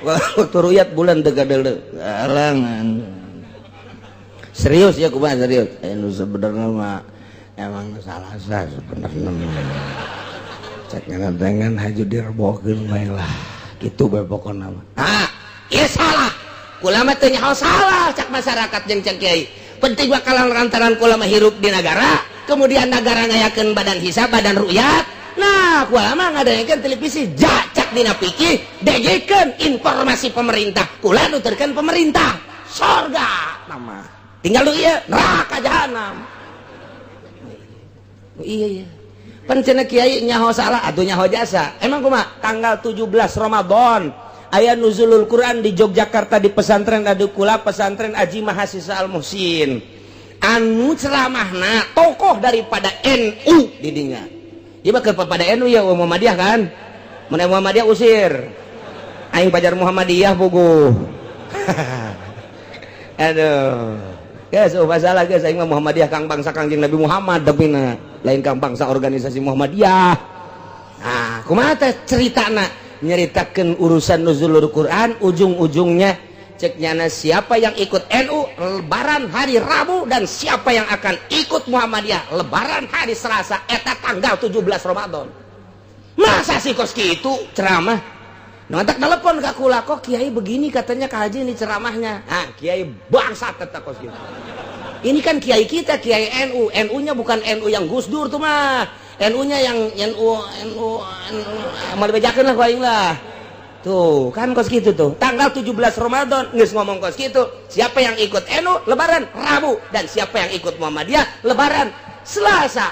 waktu ru'yat bulan tegadel alangan serius ya kumaha serius nu sebenarnya mah emang salah sebenarnya cek ngantengan haju direbokeun bae lah kitu bae pokona mah ieu salah kula mah teu nyaho salah cak masyarakat jeung cak kiai penting bakalan lantaran kula mah hirup di negara kemudian negara ngayakeun badan hisab badan ru'yat nah kula mah ngadaengkeun televisi jacak dina pikir degekeun informasi pemerintah kula nuturkeun pemerintah surga nama tinggal lu ieu neraka jahanam iya pan cenah kiai nyaho salah atuh nyaho jasa emang kumaha tanggal 17 Ramadan aya nuzulul Quran di Yogyakarta di pesantren adukula pesantren Aji Mahasiswa Al Muhsin anu ceramahna tokoh daripada NU didinya ieu mah kepada NU ya Muhammadiyah kan mun Muhammadiyah usir aing pajar Muhammadiyah puguh aduh guys masalah guys aing mah Muhammadiyah kang bangsa Kangjeng Nabi Muhammad dapina lain kang bangsa organisasi Muhammadiyah nah kumaha teh ceritana nyeritakan urusan nuzulul Quran ujung-ujungnya ceknyana siapa yang ikut NU lebaran hari Rabu dan siapa yang akan ikut Muhammadiyah lebaran hari Selasa eta tanggal 17 Ramadan masa sih kos kitu ceramah nontak telepon ke kula kok kiai begini katanya Kak Haji ini ceramahnya kiai bangsat kata kos kitu ini kan kiai kita kiai NU NU-nya bukan NU yang Gus Dur tuh mah NU-nya yang NU mau dibejakeun lah ku aing lah. Tuh, kan kos gitu tuh. Tanggal 17 Ramadan geus ngomong kos gitu. Siapa yang ikut NU lebaran Rabu dan siapa yang ikut Muhammadiyah lebaran Selasa.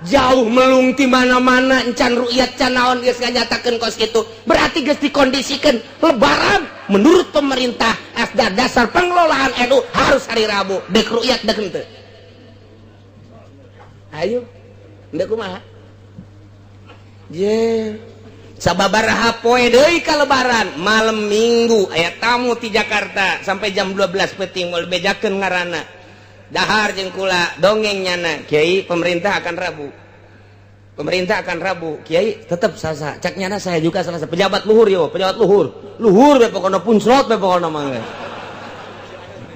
Jauh melung ti mana-mana encan ru'yat can naon geus nganyatakeun kos gitu. Berarti geus dikondisikeun lebaran menurut pemerintah dasar pengelolaan NU harus hari Rabu. Dek ru'yat dek henteu. Ayo. Ndek kumaha? Je sababaraha poe deui ka lebaran malam minggu aya tamu ti Jakarta sampai jam 12 peuting moal bejakeun ngaranna dahar jeung kula dongeng nyana Kiai pemerintah akan Rabu Kiai tetep sasa cak nyana saya juga Selasa pejabat luhur yo pejabat luhur be pokona punclot be pokona mangga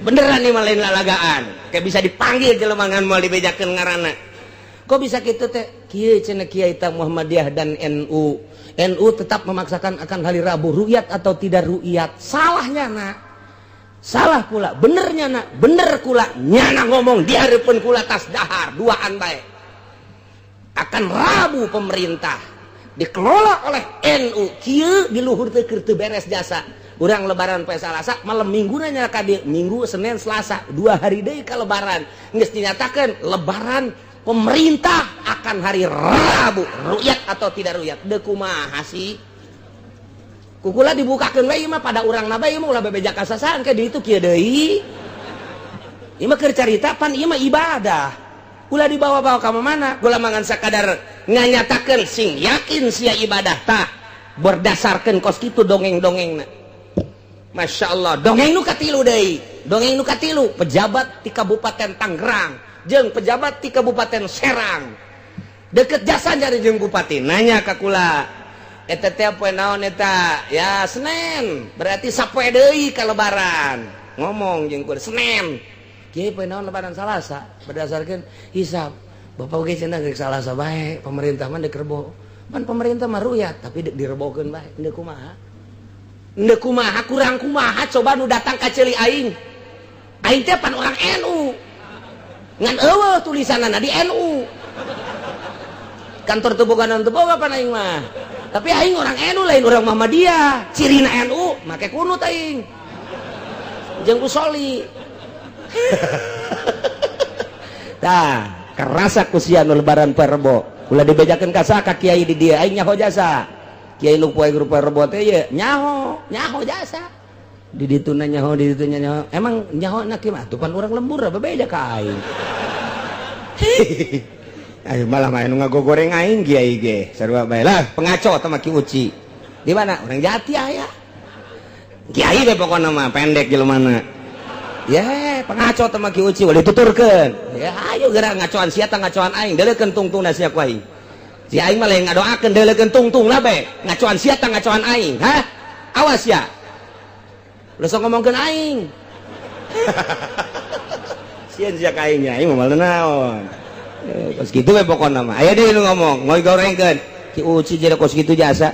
beneran nih malain lalagaan kayak bisa dipanggil jelema ngan moal dibejakeun ngaranna kok bisa gitu teh kieu cenah Kiai ta Muhammadiyah dan NU tetap memaksakan akan hari Rabu ru'yat atau tidak ru'yat salahnya nak salah kula benernya nak bener kula nyana ngomong di hareupeun kula tas dahar duaan bae akan Rabu pemerintah dikelola oleh NU kieu di luhur teu keur teu beres jasa urang lebaran poe Salasa malam minggu nanya ka dieu minggu Senin Selasa 2 hari deui ka lebaran geus dinyatakeun lebaran pemerintah akan hari Rabu ru'yat atau tidak ru'yat deuk kumaha sih kukula dibukakeun we mah pada urang na bae mah ulah bebeja kasasan ke ditu kieu deui ieu mah keur carita pan ieu mah ibadah ulah dibawa-bawa ka mana ulah mangan sakadar nganyatakeun sing yakin sia ibadah tah berdasarkan kos kitu dongeng-dongengna Masya Allah dongeng nu katilu deui dongeng nu katilu pejabat di Kabupaten Tangerang jeung pejabat di Kabupaten Serang deket jasa jadi jeung bupati nanya ka kula eta teh poe naon eta ya Senin berarti sapoe deui ka lebaran ngomong jeung kula Senin kieu poe naon lebaran Salasa berdasarkan hisab bapak oge cenah geus Salasa bae pemerintah mah deuk rebo pan pemerintah mah ru'yat tapi direbokeun bae endeu kumaha endeu kumaha kurang kumaha coba nu datang ka ceuli aing teh pan orang NU ngan eueuh tulisanana di NU kantor teu boga pan aing mah tapi aing orang NU lain orang Muhammadiyah cirina NU make kunut aing jeung usoli tah kerasa kusian lebaran poe Rebo ulah dibejakeun ka ka kiai di dieu aing nyaho jasa kiai nu poe Rebo teh ye nyaho jasa di ditu nyaho di ditu nyaho emang nyaho na kieu mah tupan urang lembur bebeja ka aing ayo malah main ngagogoreng aing kiai ge sarua bae lah pengaco teh mah Ki Uci di mana urang Jati aya kiai teh pokona mah pendek jelemana ya pengaco teh mah Ki Uci ulah dituturkeun ya ayo geura ngacoan sia teh ngacoan aing deuleukeun tungtungna sia ku aing si aing mah lain ngadoakeun deuleukeun tungtungna bae ngacoan sia teh ngacoan aing ha awas ya ulah sok ngomongkeun aing sieun sia ka aing aing mah naon kos kitu we pokona mah aya deui nu ngomong ngoy gorengkeun Ki Uci jadi kos kitu jasa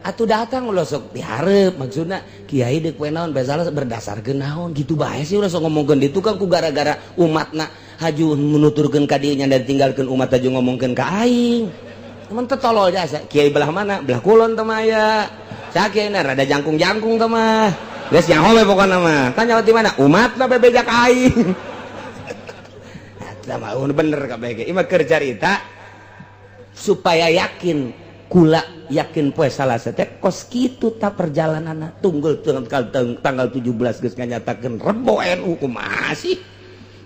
atuh datang ulah sok dihareup maksudna kiai deuk poe naon bae salah berdasarkeun naon gitu bae sih ulah sok ngomongkeun ditu kan ku gara-gara umatna haju menuturkeun ka dieu nya dan tinggalkeun umat haju ngomongkeun ka aing temen teh tolol jasa kiai belah mana belah kulon teh mah aya sa kiai na rada jangkung-jangkung teh mah geus nyaho we pokona mah tanya di mana umatna bebeja ka aing eta mah bener kabeh ge ieu mah keur carita supaya yakin kula yakin poe Salasa teh kos kitu ta perjalananna tunggul tanggal 17 geus nganyatakeun Rebo NU kumaha sih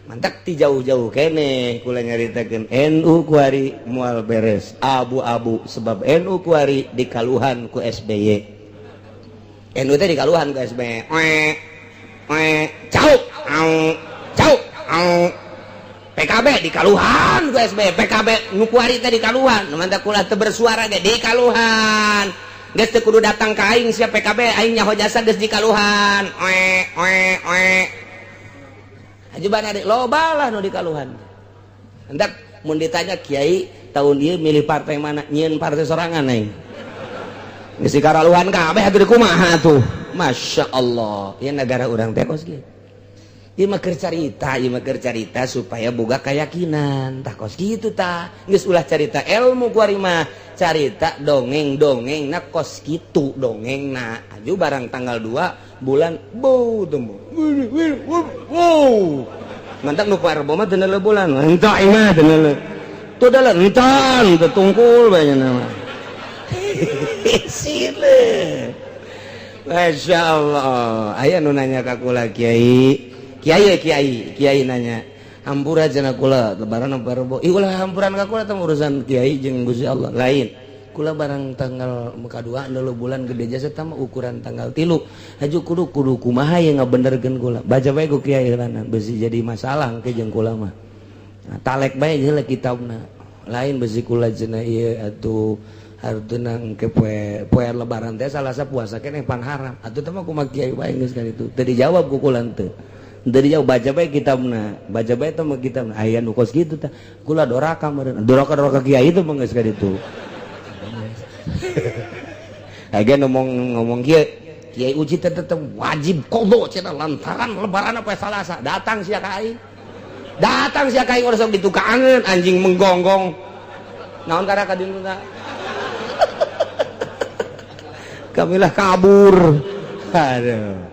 mantak ti jauh-jauh kene kula nyaritakeun NU ku ari moal beres abu-abu sebab NU ku ari dikaluhan ku SBY NU teh dikaluhan ku SBY cau PKB dikaluhan ku SBY PKB nu kuari teh dikaluhan mantak kula teu bersuara ge dikaluhan geus teu kudu datang ka aing sia PKB aing nyaho jasa geus dikaluhan ajuban adik loba lah nu dikaluhan hendak mun ditanya kiai tahun ieu milih partai mana nyieun partai sorangan aing geus dikaluhan kabeh atuh kumaha tuh Masya Allah ieu negara urang teh kos kieu ieu mah keur carita supaya boga keyakinan tah kos kitu tah geus ulah carita ilmu ku ari mah carita dongeng-dongeng na kos kitu dongengna aju barang tanggal 2 bulan bau temu wow mantak nu poe Rebo mah teu neuleuh bulan entah imah teu neuleuh tu dalah entan teu tungkul bae nya mah sile Masya Allah aya nu nanya ka kula Kiai nanya hampura cenah kula lebaran apa Rebo ulah hampuran ka kula teh urusan kiai jeung Gusti Allah lain kula barang tanggal muka 2 neuleuh bulan gede jasa teh mah ukuran tanggal 3 haju kudu kumaha yang ngabenerkeun kula baca bae ku kiai heulanan beusi jadi masalah ke jeung kula mah nah, talek bae heula kitabna lain beusi kula cenah ieu atuh hartuna engke poe lebaran teh Salasa puasa keneh pan haram atuh teh mah kumaha kiai bae geus kan itu teu dijawab ku kula teu dari jauh baca bae kitabna baca bae teh mah kitabna aya nu kos kitu tah kula doraka meureun doraka kiai teh mah geus ka ditu aya ngomong kieu Kiai Uci teh wajib qodho cenah lantaran lebaran poe Salasa datang sia ka aing urang sok ditukangeun anjing menggonggong naon kada ka dinuna kamilah kabur aduh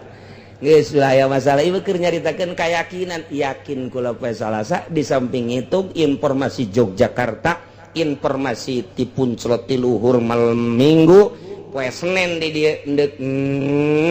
geus aya masalah ieu keur nyaritakeun keyakinan yakin kula poe Salasa di samping itu informasi Yogyakarta informasi ti Punclot ti luhur malam Minggu poe Senin di dieu endek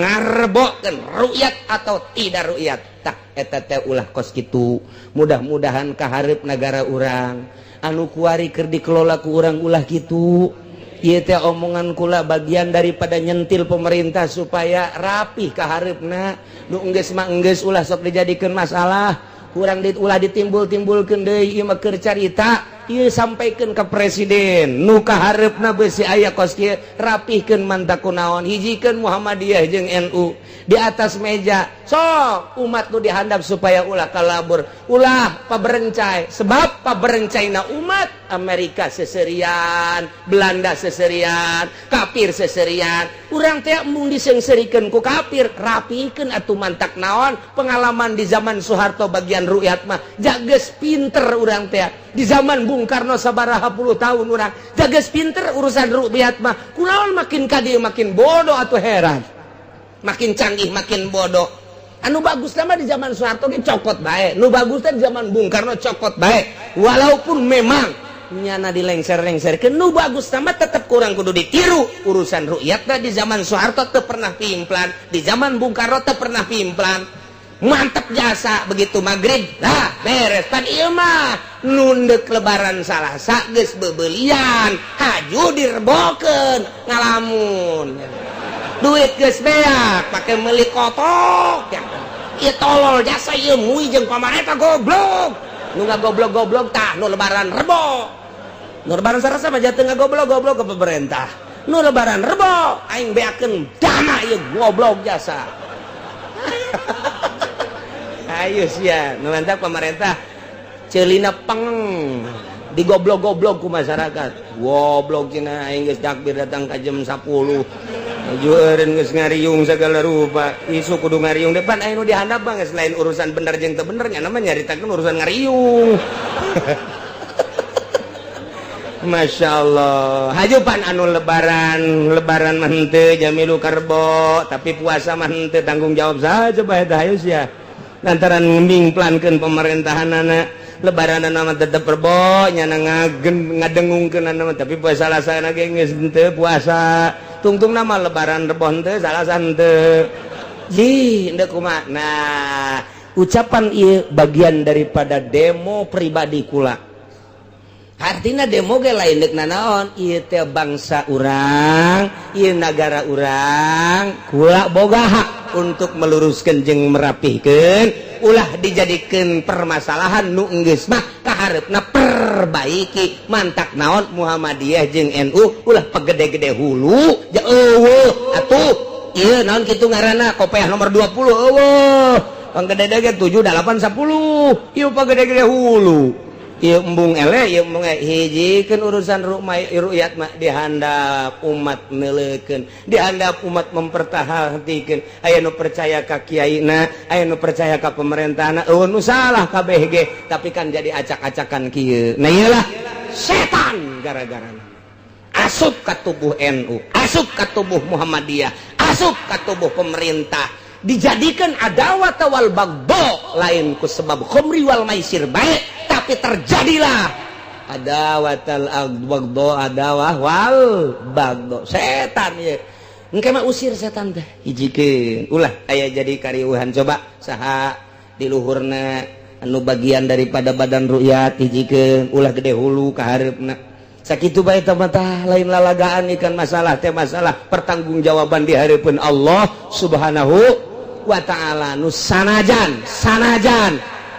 ngarebokeun ru'yat atau tidak ru'yat tah eta teh ulah kos kitu mudah-mudahan ka hareup negara urang anu kuari keur dikelola ku urang ulah kitu. Ieu teh omongan kula bagian daripada nyentil pemerintah supaya rapih ka hareupna. Nu enggeus mah enggeus ulah sok dijadikeun masalah. Urang ulah ditimbul-timbulkeun deui ieu mah keur carita. Ieu sampaikeun ka presiden. Nu ka hareupna beusi aya kos kieu rapihkeun manta kunaon hijikeun Muhammadiyah jeung NU di atas meja. Sok umat nu dihandap supaya ulah kalabur, ulah paberencai sebab paberencaina umat Amerika seserian, Belanda seserian, kafir seserian. Urang teh mung disengserikeun ku kafir, rapikeun atuh mantak naon pengalaman di zaman Soeharto bagian ru'yat mah. Jageus pinter urang teh. Di zaman Bung Karno sabaraha puluh tahun urang jageus pinter urusan ru'yat mah. Kunaon makin kadieu makin bodoh atuh heran. Makin canggih makin bodoh. Anu bagus nama di zaman Soeharto ge cokot bae. Nu bagus teh di zaman Bung Karno cokot bae. Walaupun memang nyana dilengser-lengserkeun nu bagus nama tetep kurang kudu ditiru. Urusan ru'yatna di zaman Soeharto teu pernah pimplan, di zaman Bung Karno teu pernah pimplan. Mantap jasa begitu maghrib lah beres pan ieu mah nundek lebaran Salasa geus beubeulian haju direbokeun ngalamun. Duit geus beak pake meuli kotok ya. Ieu tolol jasa ieu mui jeung pamarentah goblok. Nu ngagoblok-goblok tah nu lebaran rebo. Nu lebaran Salasa mah jatuh ngagoblok-goblok ke pemerintah. Nu lebaran rebo aing beakeun dana ieu goblok jasa. Ayo sia nu mantap pemerintah ceulina peng digoblok-goblok ku masyarakat. Goblok cenah aing geus takbir datang ka jam 10. Jueureun geus ngariung sagala rupa. Isu kudu ngariung depan aya nu dihandap mah geus lain urusan bener jeung teu bener nya mah nyaritakeun urusan ngariung. Masya Allah. Hajupan anu lebaran mah henteu jamilu karbo tapi puasa mah henteu tanggung jawab saja bae tah hayu sia. Lantaran ngemimplankeun pemerintahanana lebaran nama tetep rebo nyana ngadengungkeun nama tapi puasa Salasana ge geus henteu puasa tungtung nama lebaran rebo henteu Salasa henteu ji endeu kumaha. Nah ucapan ieu bagian daripada demo pribadi kula. Artina demo ge lain deuk naon ieu teh bangsa urang ieu nagara urang kula boga hak untuk meluruskeun jeung merapihkeun ulah dijadikeun permasalahan nu enggeus mah kahareupna perbaiki mantak naon Muhammadiyah jeung NU ulah pagede-gede hulu jeung eueuh atuh ieu naon kitu ngaranna kopiah nomor 20 eueuh panggede-gede 7 8 10 ieu pagede-gede hulu. Ieu embung ele ieu embung hijikeun urusan ru'yat mah dihandap umat neuleukeun dihandap umat mempertahankeun aya nu percaya ka kiaina aya nu percaya ka pemerintahna nu salah kabeh ge tapi kan jadi acak-acakan kieu. Nah iyalah setan gara-garana asup ka tubuh NU asup ka tubuh Muhammadiyah asup ka tubuh pemerintah dijadikan adawat wal bagdo lain ku sebab khamri wal maisir baik tapi terjadilah adawatal bagdo adawah wal bagdo setan ya engke mah usir setan teh hijikeun ulah aya jadi kariuhan coba saha di luhurna anu bagian daripada badan ru'yat hijikeun ulah gede hulu ka hareupna sakitu bae tah lain lalagaan ikan masalah teh masalah pertanggungjawaban di hareupeun Allah Subhanahu wa taala nu sanajan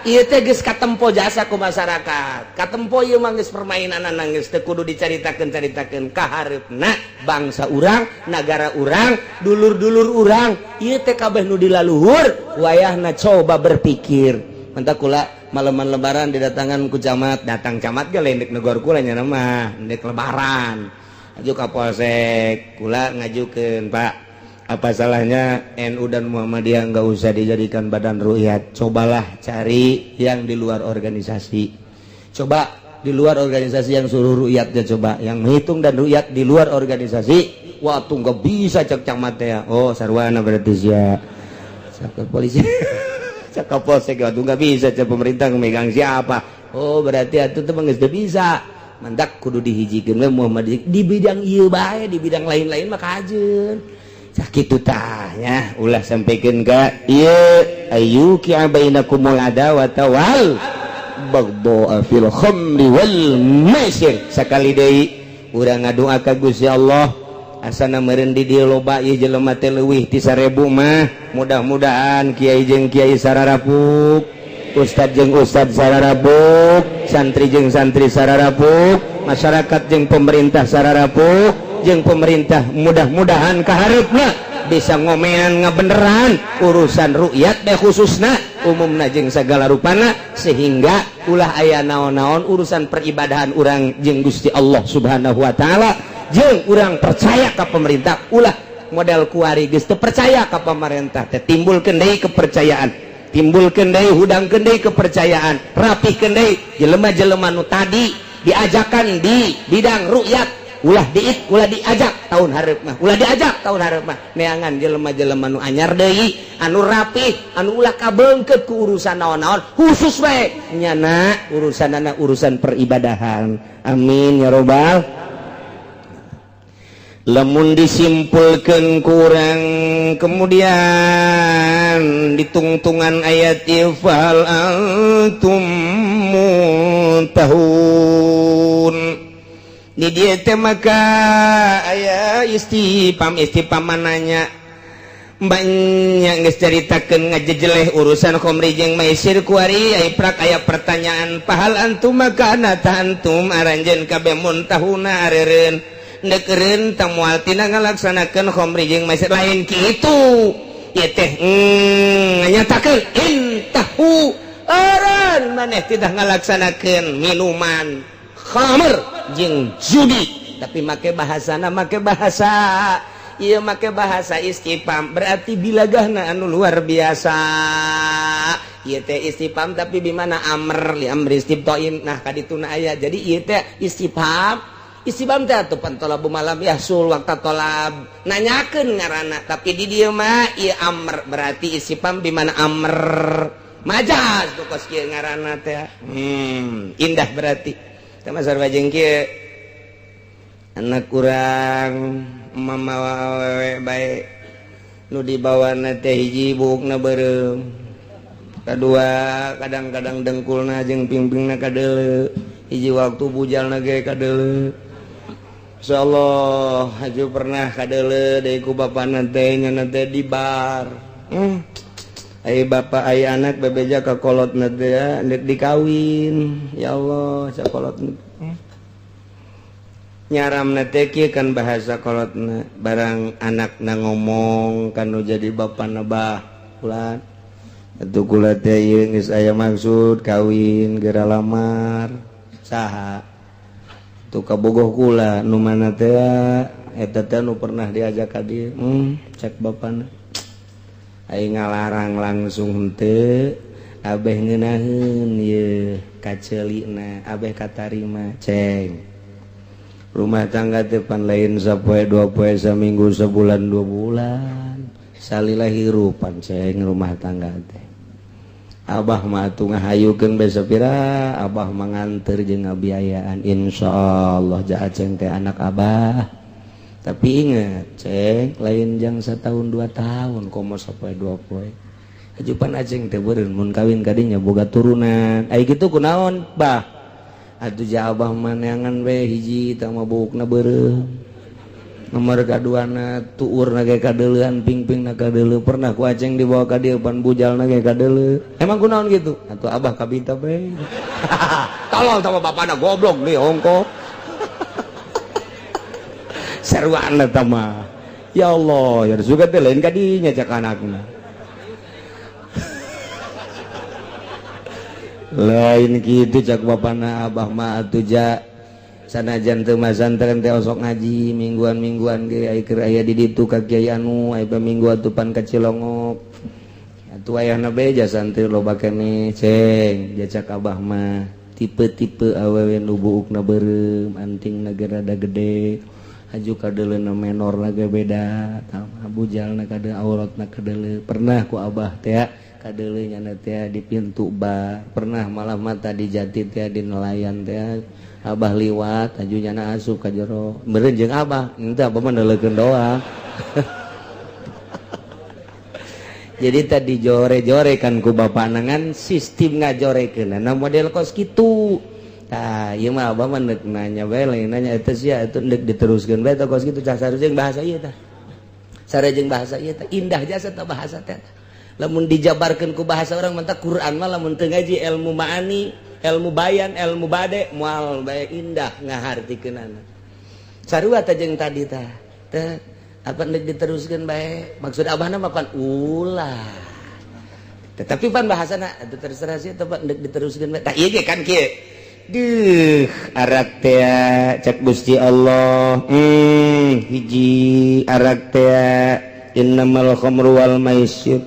ieu teh geus katempo jasa ku masyarakat katempo ieu mah geus permainanna geus teu kudu dicaritakeun ka hareupna bangsa urang nagara urang dulur-dulur urang ieu teh kabeh nu dilaluhur wayahna coba berpikir mantap kula malaman lebaran didatangan ku camat datang camat ge lain dek negor kula nya mah dek lebaran aju ka polsek kula ngajukeun Pak apa salahnya NU dan Muhammadiyah nggak usah dijadikan badan ru'yat cobalah cari yang di luar organisasi coba di luar organisasi yang suruh ru'yatnya coba yang menghitung dan ru'yat di luar organisasi waktu nggak bisa cek camat ya oh sarwana berarti ya ke polisi. Cak kapolsek atuh nggak bisa, cak pemerintah megang siapa. Oh berarti atuh teh geus teu bisa. Mandak kudu dihijikeun we Muhammad di bidang ieu bae, di bidang lain-lain mah kajeun. Sakitu tah nya ulah sampikeun ka ieu ayyuki bainakumul adawata wal baghdha fil khamri wal maisir. Sakali deui urang ngadoa ka Gusti Allah asana meureun di dieu loba ieu jelema teh leuwih ti 1000 mah. Mudah-mudahan kiai jeung kiai sararapuk, ustad jeung ustad sararapuk, santri jeung santri sararapuk, masyarakat jeung pemerintah sararapuk, jeung pemerintah mudah-mudahan kaharepna bisa ngomean ngabeneran urusan rukyat teh khususna umumna jeung sagala rupana, sehingga ulah aya naon-naon urusan peribadahan urang jeung Gusti Allah Subhanahu wa taala, jeung urang percaya ka pemerintah. Ulah model kuari geus teu percaya ka pemerintah teh timbulkeun deui kepercayaan, timbulkeun deui hudangkeun deui kepercayaan, rapihkeun deui jelema-jelema nu tadi diajakan di bidang rukyat ulah diajak tahun hareup mah, ulah diajak tahun hareup mah neangan jelema-jelema nu anyar deui anu rapih, anu ulah kabeungkeut ku urusan naon-naon khusus we nyana urusanana urusan peribadahan. Amin ya robbal. Lamun disimpulkeun kurang kemudian ditungtungan ayat ifal antum muntahun di dieu teh maka aya istifham mananya banyak geus caritakeun ngajejeleh urusan khamri jeung maisir kuari aya prak aya pertanyaan pahal antum maka anata antum aranjeun kabeh muntahuna areureun ndeukeun tamual tina ngalaksanakeun khamri jeung maisir lain kitu ieu teh nyatakeun intahu aran maneh tidak ngalaksanakeun minuman khamr jeung judi, tapi make bahasana make bahasa ieu make bahasa istifham berarti bilagahna anu luar biasa. Ieu teh istifham tapi bimana amr li amri istiftoin. Nah kadituna aya jadi ieu teh istifham teh atuh pantolabu malam yahsul waqta tolab nanyakeun ngaranna, tapi di dieu mah ieu amr berarti istifham bimana amr majaz tukos kieu ngaranna teh. Indah berarti sama sarwa jeung kieu anak urang mama awewe bae nu dibawana teh hiji buukna beureum, kadua kadang-kadang dengkulna jeung pingpingna kadeuleu, hiji waktu bujalna ge kadeuleu. Insyaallah haju pernah kadeuleu deui ku bapana teh nyana teh di bar. Ai bapak ai anak bebeja ka kolotna teh hendak dikawin. Ya Allah sakolotna. Nyaramna teh kieu kan bahasa kolotna barang anakna ngomong kanu jadi bapana bah ulah. Atuh kula teh ieu geus aya maksud kawin geura lamar saha. Tuh kabogoh kula nu mana teh eta teh nu pernah diajak ka dieu. Cek bapana. Aing ngalarang langsung henteu abeh ngeunaheun ieu kaceulina abeh katarima ceng rumah tangga teh pan lain sapoe dua poe saminggu sebulan 2 bulan salila hirupan ceng rumah tangga teh abah mah atuh ngahayukeun bae sapira abah manganteur jeung ngabiayaan insyaallah jaat ceng teh anak abah. Tapi ingat ceng lain jang 1 tahun 2 tahun komo sapoe 2 poe ajupan aceng teh beureun mun kawin ka dinya boga turunan ai kitu kunaon bah atuh ja abah mah neangan we hiji tah mah buukna beureum nomor kaduana tuurna ge kadeuleuan pingpingna kadeuleu pernah ku aceng dibawa ka dieu pan bujalna ge kadeuleu emang kunaon gitu atuh abah kabita bae tolol sama bapana goblok deui hongko sarwaan eta mah ya Allah ya juga teh lain ka dinya cak anakna lain kitu cak bapana abah mah atuh ja sanajan teu masantren teh osok ngaji mingguan-mingguan ge ai keur aya di ditu ka kiai anu ai paminggu atuh pan ka Cilongok atuh ayahna bae ja santri loba keneh ceng ja cak abah mah tipe-tipe awewe nu buukna beureum antingna ge rada gede aju kadeleuna menor naga beda tama bujalna kada auratna kadele pernah ku abah teh kadele nyana teh di pintu bar pernah malah mata di jati teh di nelayan teh abah liwat aju nyana asup ka jero meureun jeung abah henteu abah mah neulekeun doang jadi tadi jore-jorekan ku bapana ngan sistem ngajorekeun na model kos kitu. Tah ieu mah abah mah neuk nanya bae lain nanya eta sia atuh neuk diteruskeun bae kos kitu cah sareng bahasa ieu tah. Sareng bahasa ieu tah indah jasa tah bahasa teh. Lamun dijabarkeun ku bahasa urang mah tah Quran mah lamun teu ngaji ilmu ma'ani, ilmu bayan, ilmu bade moal bae indah ngahartikeunana. Sarua tah jeung tadi tah. Teh apa nek diteruskan baik maksud abahna mah pan ulah tetapi pan bahasana atuh terserah sih tempat nek diteruskan baik tah ieu ge kan kieu duh arak teh cek Gusti Allah hiji arak teh innamal khamru wal maisir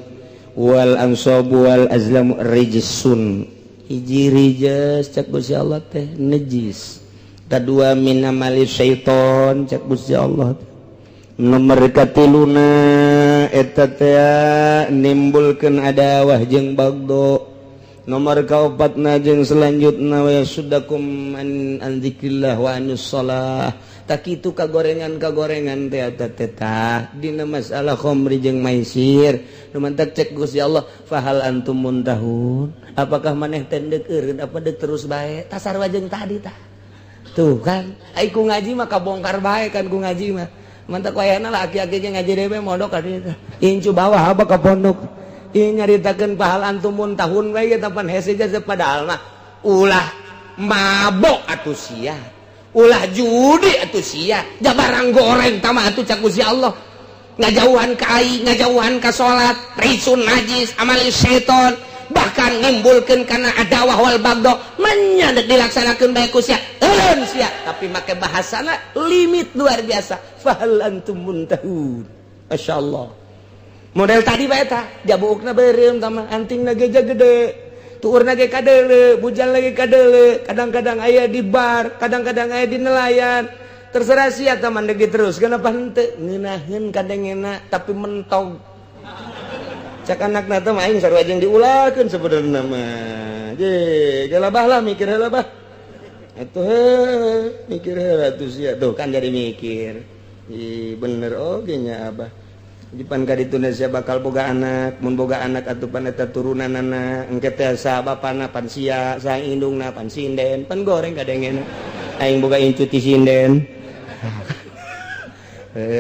wal ansabu wal azlamu rijsun hiji rijis cek Gusti Allah teh najis kadua min amali syaiton cek Gusti Allah nomor katiluna eta teh nimbulkeun adawah jeung bagdo nomor kaopatna jeung selanjutna wa yasudakum an dzikrillah wa anus shalah tak kitu kagorengan teh eta teh dina masalah khamri jeung maisir nu mantak cek Gusti Allah fahal antum muntahun apakah maneh teh deuk eureun apa deuk terus bae tah sarua jeung tadi tah tuh kan ai ku ngaji mah kabongkar bae kan ku ngaji mah mantap kayaknya laki-laki yang ngaji dewe modok kali itu incu bawah apa ke pondok ini nyaritakan pahal antumun tahun wae tapan hese aja padahal mah ulah mabok atuh sia ulah judi atuh sia jabarang goreng tama atuh cak Gusti Allah ngajauhan ka ai ngajauhan ka salat risun najis amali seton bahkan nimbulkeun kana adawah wal bagdo menyadak dilaksanakeun bae ku sia eun sia tapi make bahasana limit luar biasa fahal antum muntahun masyaallah model tadi bae tah jabuukna beureum tama antingna geja gede tuurna ge kadeule bujal lagi kadeule kadang-kadang aya di bar kadang-kadang aya di nelayan terserah sia tah mandeg diteruskeun apa henteu ngeunaheun kadengena tapi mentog cak anakna teh mah aing sarua jeung diulahkeun sabenerna mah je gelabah lah mikir heula bah atuh mikir heula atuh sia tuh kan jadi mikir bener oge nya abah dipan ka ditu sia bakal boga anak mun boga anak atuh pan eta turunanana engke teh sa bapana pan sia sa indungna pan sinden pan goreng kadengena aing boga incu ti sinden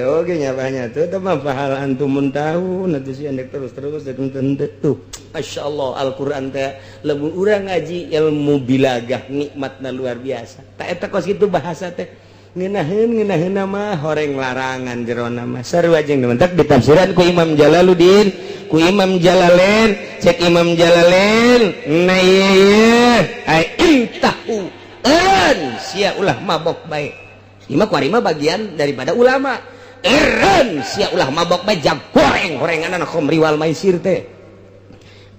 oke nyabahnya tuh mah pahal antum muntahun atuh sih andek terus tuh Masya Allah Al-Quran teh lamun urang ngaji ilmu bilagah nikmatna luar biasa tak eta kos kitu bahasa teh ngeunaheun mah horeng larangan jerona mah sarua jeung mentak ditafsiran ku Imam Jalaluddin ku Imam Jalalain cek Imam Jalalain na ieu ai intahu an sia ulah mabok bae imah kuarima bagian daripada ulama eren sia ulah mabok bae jam gorenganna khamri wal maisir teh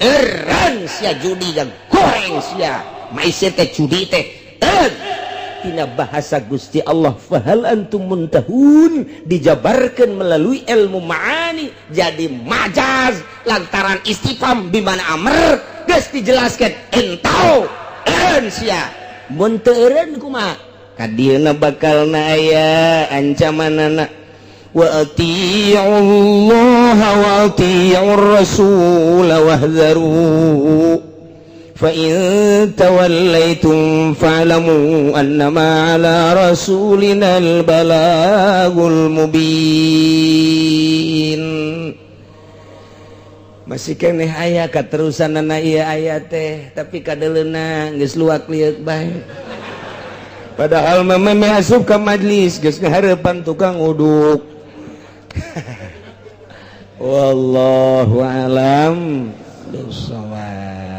eren sia judi jam goreng sia maisir teh judi teh tina bahasa Gusti Allah fahal antum muntahun dijabarkan melalui ilmu ma'ani jadi majaz lantaran istifham bimana amr geus dijelaskeun entau eren sia mun teu eureun kumaha kadieuna bakalna aya ancamanana wa atii'ullaha wa atii'ur rasul wahdharu fa in tawallaitum fa'lamu annama 'ala rasulinal balagul mubin masih keneh aya katerusanana ieu aya teh tapi kadeleuna geus luak lieur bae padahal memang asup ke majlis geus ngahareupan tukang uduk wallahu alam bisawab.